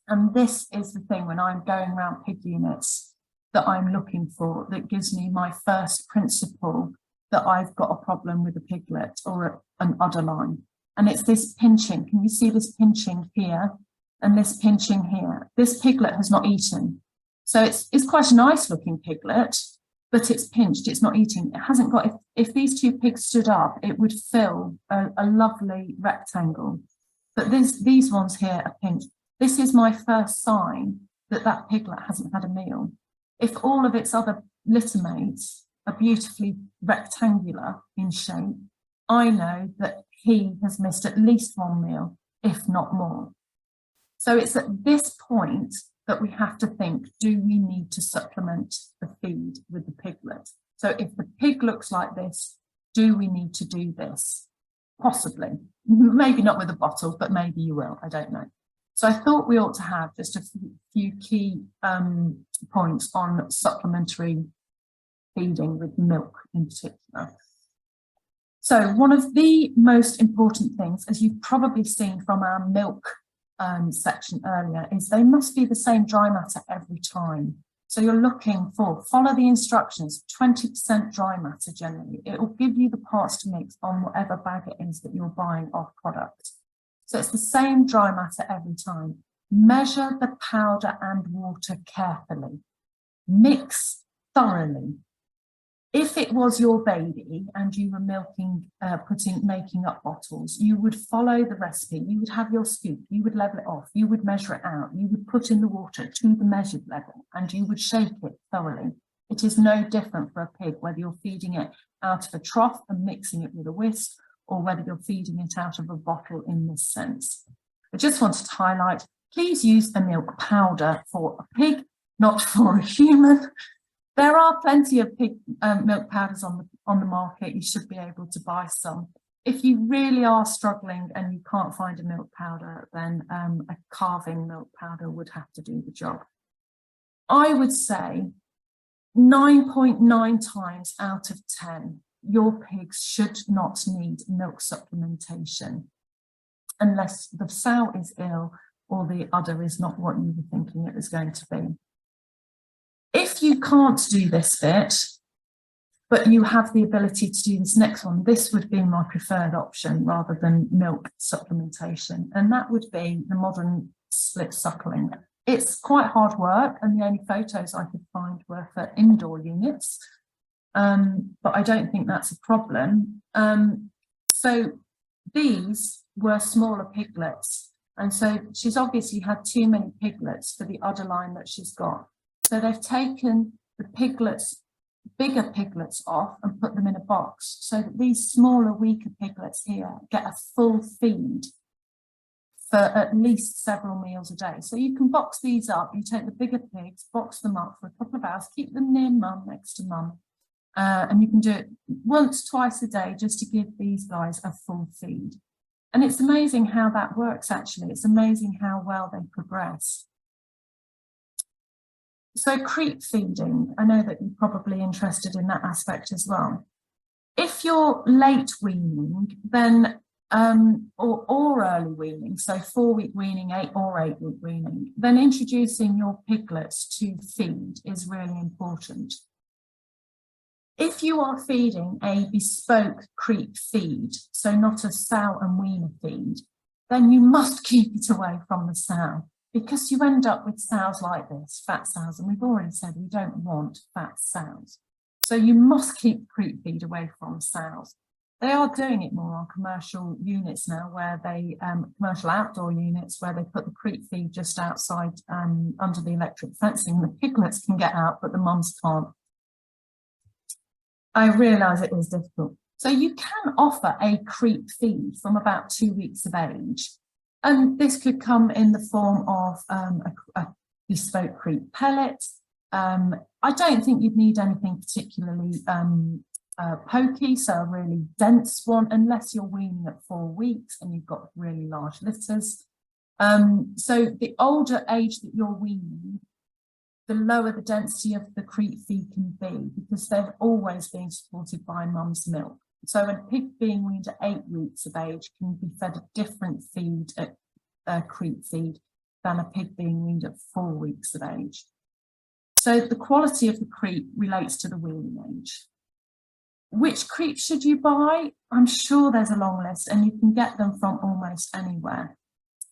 And this is the thing when I'm going around pig units that I'm looking for, that gives me my first principle that I've got a problem with a piglet or an udder line. And it's this pinching. Can you see this pinching here and this pinching here? This piglet has not eaten. So it's quite a nice looking piglet, but it's pinched, it's not eating. It hasn't got, if these two pigs stood up, it would fill a lovely rectangle. But these ones here are pinched. This is my first sign that that piglet hasn't had a meal. If all of its other litter mates are beautifully rectangular in shape, I know that he has missed at least one meal, if not more. So it's at this point that we have to think, do we need to supplement the feed with the piglet? So if the pig looks like this, do we need to do this? Possibly, maybe not with a bottle, but maybe you will, I don't know. So I thought we ought to have just a few key points on supplementary feeding with milk in particular. So one of the most important things, as you've probably seen from our milk section earlier, is they must be the same dry matter every time. So you're looking for, follow the instructions, 20% dry matter generally. It will give you the parts to mix on whatever bag it is that you're buying off product. So it's the same dry matter every time. Measure the powder and water carefully. Mix thoroughly. If it was your baby and you were milking, making up bottles, you would follow the recipe. You would have your scoop, you would level it off, you would measure it out, you would put in the water to the measured level and you would shake it thoroughly. It is no different for a pig, whether you're feeding it out of a trough and mixing it with a whisk, or whether you're feeding it out of a bottle in this sense. I just wanted to highlight, please use a milk powder for a pig, not for a human. There are plenty of pig milk powders on the market. You should be able to buy some. If you really are struggling and you can't find a milk powder, then a calving milk powder would have to do the job. I would say 9.9 times out of 10, your pigs should not need milk supplementation unless the sow is ill or the udder is not what you were thinking it was going to be. If you can't do this bit, but you have the ability to do this next one, this would be my preferred option rather than milk supplementation, and that would be the modern split suckling. It's quite hard work, and the only photos I could find were for indoor units, but I don't think that's a problem. So these were smaller piglets, and so she's obviously had too many piglets for the udder line that she's got. So they've taken the piglets, bigger piglets off and put them in a box so that these smaller, weaker piglets here get a full feed for at least several meals a day. So you can box these up, you take the bigger pigs, box them up for a couple of hours, keep them near mum, next to mum, and you can do it once, twice a day just to give these guys a full feed. And it's amazing how that works actually. It's amazing how well they progress. So creep feeding, I know that you're probably interested in that aspect as well. If you're late weaning, then or early weaning, so 4-week weaning, 8 or 8-week weaning, then introducing your piglets to feed is really important. If you are feeding a bespoke creep feed, so not a sow and weaner feed, then you must keep it away from the sow, because you end up with sows like this, fat sows, and we've already said we don't want fat sows. So you must keep creep feed away from sows. They are doing it more on commercial units now, where they, commercial outdoor units, where they put the creep feed just outside under the electric fencing. The piglets can get out, but the mums can't. I realise it is difficult. So you can offer a creep feed from about 2 weeks of age. And this could come in the form of a bespoke creep pellet. I don't think you'd need anything particularly pokey, so a really dense one, unless you're weaning at 4 weeks and you've got really large litters. So the older age that you're weaning, the lower the density of the creep feed can be, because they're always being supported by mum's milk. So a pig being weaned at 8 weeks of age can be fed a different feed, creep feed, than a pig being weaned at 4 weeks of age. So the quality of the creep relates to the weaning age. Which creep should you buy? I'm sure there's a long list, and you can get them from almost anywhere.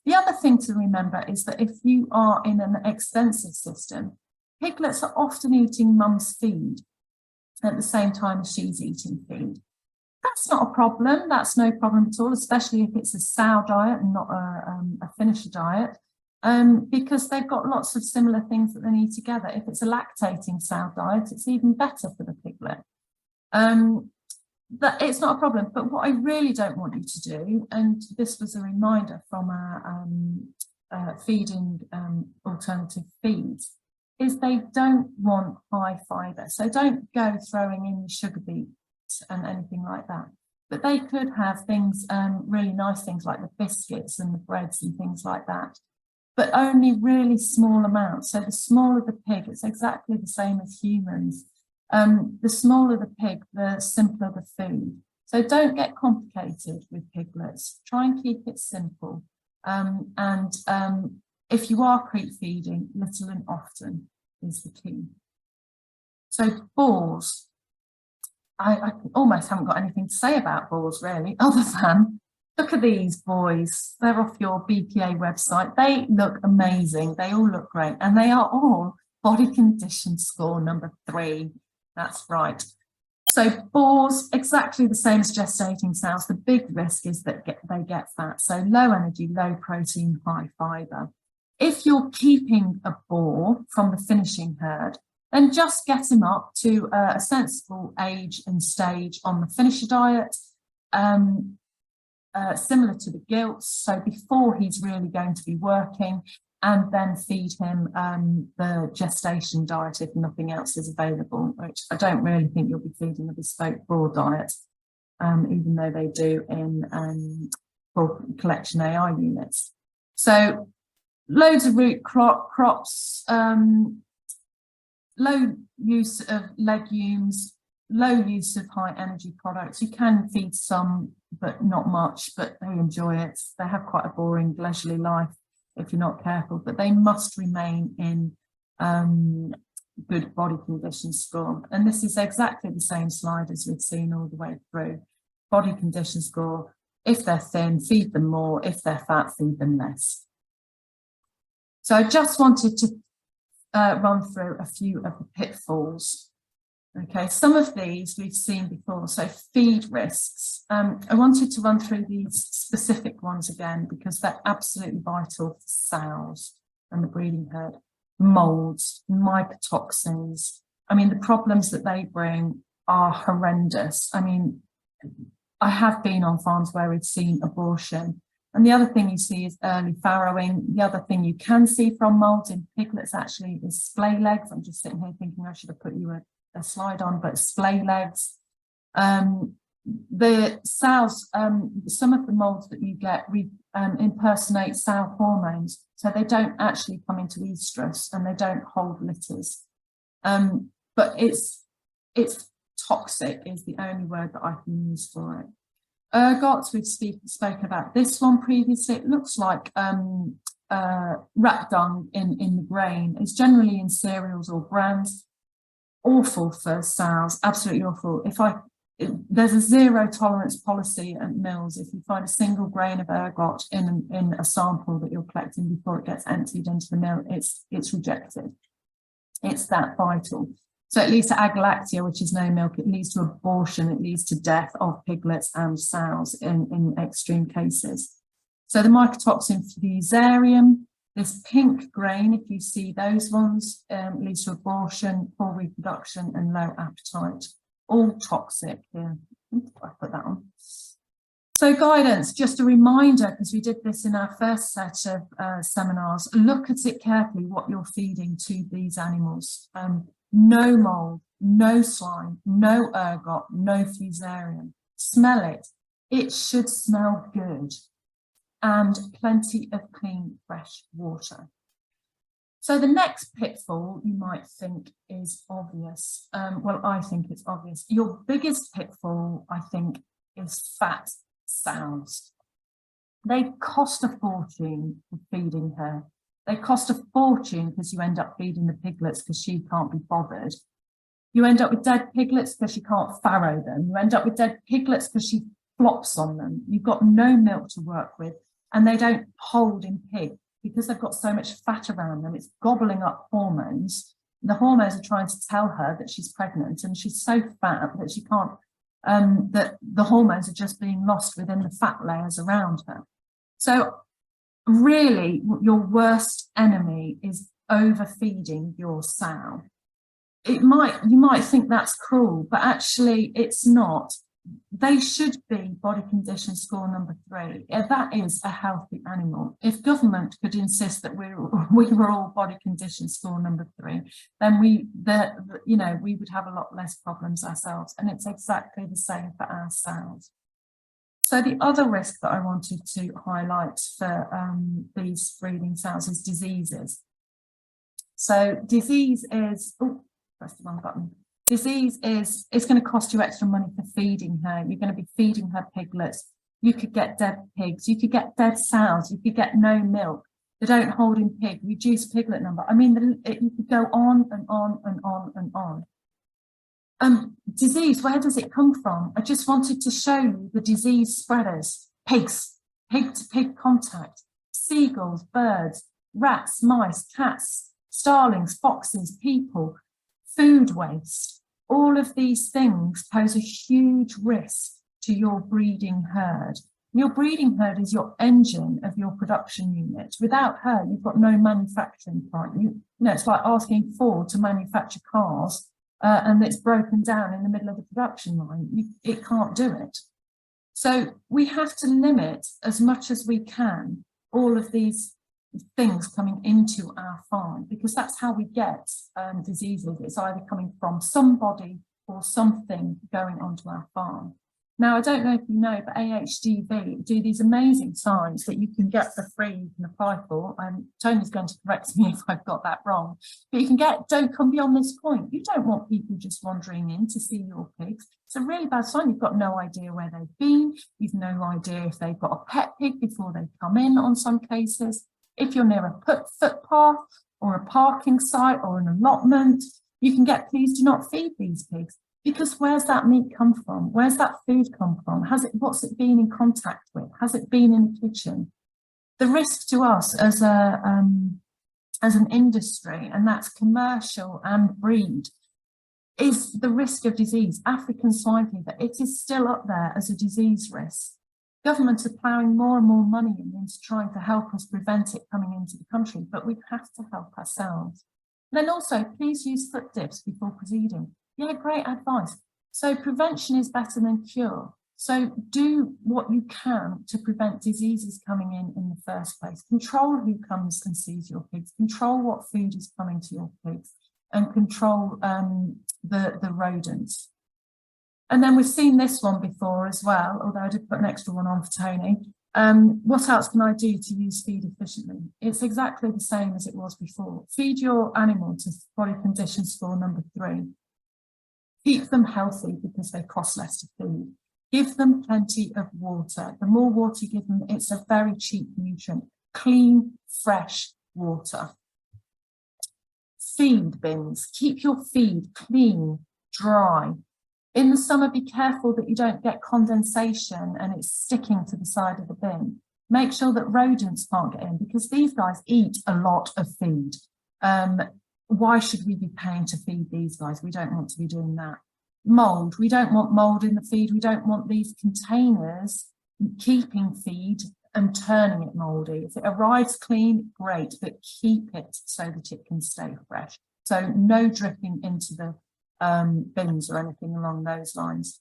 The other thing to remember is that if you are in an extensive system, piglets are often eating mum's feed at the same time as she's eating feed. That's not a problem. That's no problem at all, especially if it's a sow diet and not a finisher diet, because they've got lots of similar things that they need together. If it's a lactating sow diet, it's even better for the piglet. That it's not a problem. But what I really don't want you to do, and this was a reminder from our feeding alternative feeds, is they don't want high fibre. So don't go throwing in sugar beets and anything like that. But they could have things, really nice things like the biscuits and the breads and things like that, but only really small amounts. So the smaller the pig, it's exactly the same as humans. The smaller the pig, the simpler the food. So don't get complicated with piglets. Try and keep it simple. If you are creep feeding, little and often is the key. So boars. I almost haven't got anything to say about boars really, other than look at these boys. They're off your BPA website. They look amazing. They all look great, and they are all body condition score number 3. That's right. So boars, exactly the same as gestating sows. The big risk is that they get fat. So low energy, low protein, high fibre. If you're keeping a boar from the finishing herd, then just get him up to a sensible age and stage on the finisher diet, similar to the gilts. So before he's really going to be working, and then feed him the gestation diet if nothing else is available, which I don't really think you'll be feeding a bespoke boar diet, even though they do in for collection AI units. So loads of root crops, low use of legumes, low use of high energy products. You can feed some, but not much, but they enjoy it. They have quite a boring, leisurely life if you're not careful, but they must remain in good body condition score. And this is exactly the same slide as we've seen all the way through. Body condition score, if they're thin, feed them more. If they're fat, feed them less. So I just wanted to run through a few of the pitfalls. Okay, some of these we've seen before. So feed risks. I wanted to run through these specific ones again because they're absolutely vital for sows and the breeding herd. Molds, mycotoxins. I mean, the problems that they bring are horrendous. I mean, I have been on farms where we've seen abortion. And the other thing you see is early farrowing. The other thing you can see from molds in piglets actually is splay legs. I'm just sitting here thinking I should have put you a slide on, but splay legs. The sows, some of the molds that you get impersonate sow hormones, so they don't actually come into estrus and they don't hold litters. But it's toxic is the only word that I can use for it. Ergot, we've spoken about this one previously. It looks like rat dung in the grain. It's generally in cereals or brands. Awful for sows, absolutely awful. There's a zero tolerance policy at mills. If you find a single grain of ergot in a sample that you're collecting before it gets emptied into the mill, it's rejected. It's that vital. So it leads to agalactia, which is no milk. It leads to abortion. It leads to death of piglets and sows in extreme cases. So the mycotoxin fusarium, this pink grain, if you see those ones, leads to abortion, poor reproduction and low appetite. All toxic here. I put that on. So guidance, just a reminder, because we did this in our first set of seminars, look at it carefully what you're feeding to these animals. No mold, no slime, no ergot, no fusarium. Smell it. It should smell good. And plenty of clean, fresh water. So the next pitfall you might think is obvious. Well, I think it's obvious. Your biggest pitfall, I think, is fat sows. They cost a fortune for feeding her. They cost a fortune because you end up feeding the piglets because she can't be bothered. You end up with dead piglets because she can't farrow them. You end up with dead piglets because she flops on them. You've got no milk to work with, and they don't hold in pig because they've got so much fat around them. It's gobbling up hormones. The hormones are trying to tell her that she's pregnant, and she's so fat that she can't, that the hormones are just being lost within the fat layers around her. So really, your worst enemy is overfeeding your sow. You might think that's cruel, but actually it's not. They should be body condition score number 3. That is a healthy animal. If government could insist that we were all body condition score number 3, then we would have a lot less problems ourselves. And it's exactly the same for our sows. So the other risk that I wanted to highlight for these breeding sows is diseases. So disease is, press the wrong button. Disease is, it's going to cost you extra money for feeding her. You're going to be feeding her piglets. You could get dead pigs. You could get dead sows. You could get no milk. They don't hold in pig. Reduce piglet number. I mean, you could go on and on and on and on. Disease, where does it come from? I just wanted to show you the disease spreaders. Pigs, pig-to-pig contact, seagulls, birds, rats, mice, cats, starlings, foxes, people, food waste. All of these things pose a huge risk to your breeding herd. Your breeding herd is your engine of your production unit. Without her, you've got no manufacturing plant. You know, it's like asking Ford to manufacture cars and it's broken down in the middle of the production line. It can't do it. So we have to limit as much as we can all of these things coming into our farm, because that's how we get diseases. It's either coming from somebody or something going onto our farm. Now, I don't know if you know, but AHDB do these amazing signs that you can get for free, you can apply for. Tony's going to correct me if I've got that wrong. But you can get, don't come beyond this point. You don't want people just wandering in to see your pigs. It's a really bad sign. You've got no idea where they've been. You've no idea if they've got a pet pig before they come in on some cases. If you're near a footpath or a parking site or an allotment, you can get, please do not feed these pigs. Because where's that meat come from? Where's that food come from? What's it been in contact with? Has it been in the kitchen? The risk to us as an industry, and that's commercial and breed, is the risk of disease. African swine fever, it is still up there as a disease risk. Governments are ploughing more and more money into trying to help us prevent it coming into the country, but we have to help ourselves. Then also, please use foot dips before proceeding. Yeah, great advice. So prevention is better than cure. So do what you can to prevent diseases coming in the first place. Control who comes and sees your pigs. Control what food is coming to your pigs, and control the rodents. And then we've seen this one before as well, although I did put an extra one on for Tony. What else can I do to use feed efficiently? It's exactly the same as it was before. Feed your animal to body condition score number 3. Keep them healthy because they cost less to feed. Give them plenty of water. The more water you give them, it's a very cheap nutrient. Clean, fresh water. Feed bins. Keep your feed clean, dry. In the summer, be careful that you don't get condensation and it's sticking to the side of the bin. Make sure that rodents can't get in, because these guys eat a lot of feed. why should we be paying to feed these guys? We don't want to be doing that. Mold, we don't want mold in the feed. We don't want these containers keeping feed and turning it mouldy. If it arrives clean, great, but keep it so that it can stay fresh. So no dripping into the bins or anything along those lines.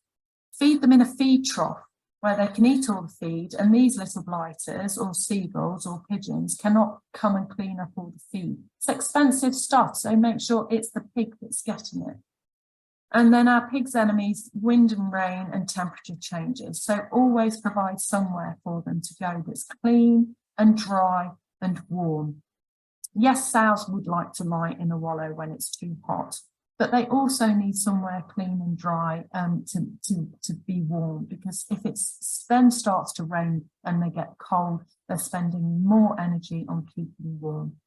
Feed them in a feed trough where they can eat all the feed, and these little blighters or seagulls or pigeons cannot come and clean up all the feed. It's expensive stuff, so make sure it's the pig that's getting it. And then our pig's enemies, wind and rain and temperature changes. So always provide somewhere for them to go that's clean and dry and warm. Yes, sows would like to lie in a wallow when it's too hot, but they also need somewhere clean and dry to be warm, because if it then starts to rain and they get cold, they're spending more energy on keeping warm.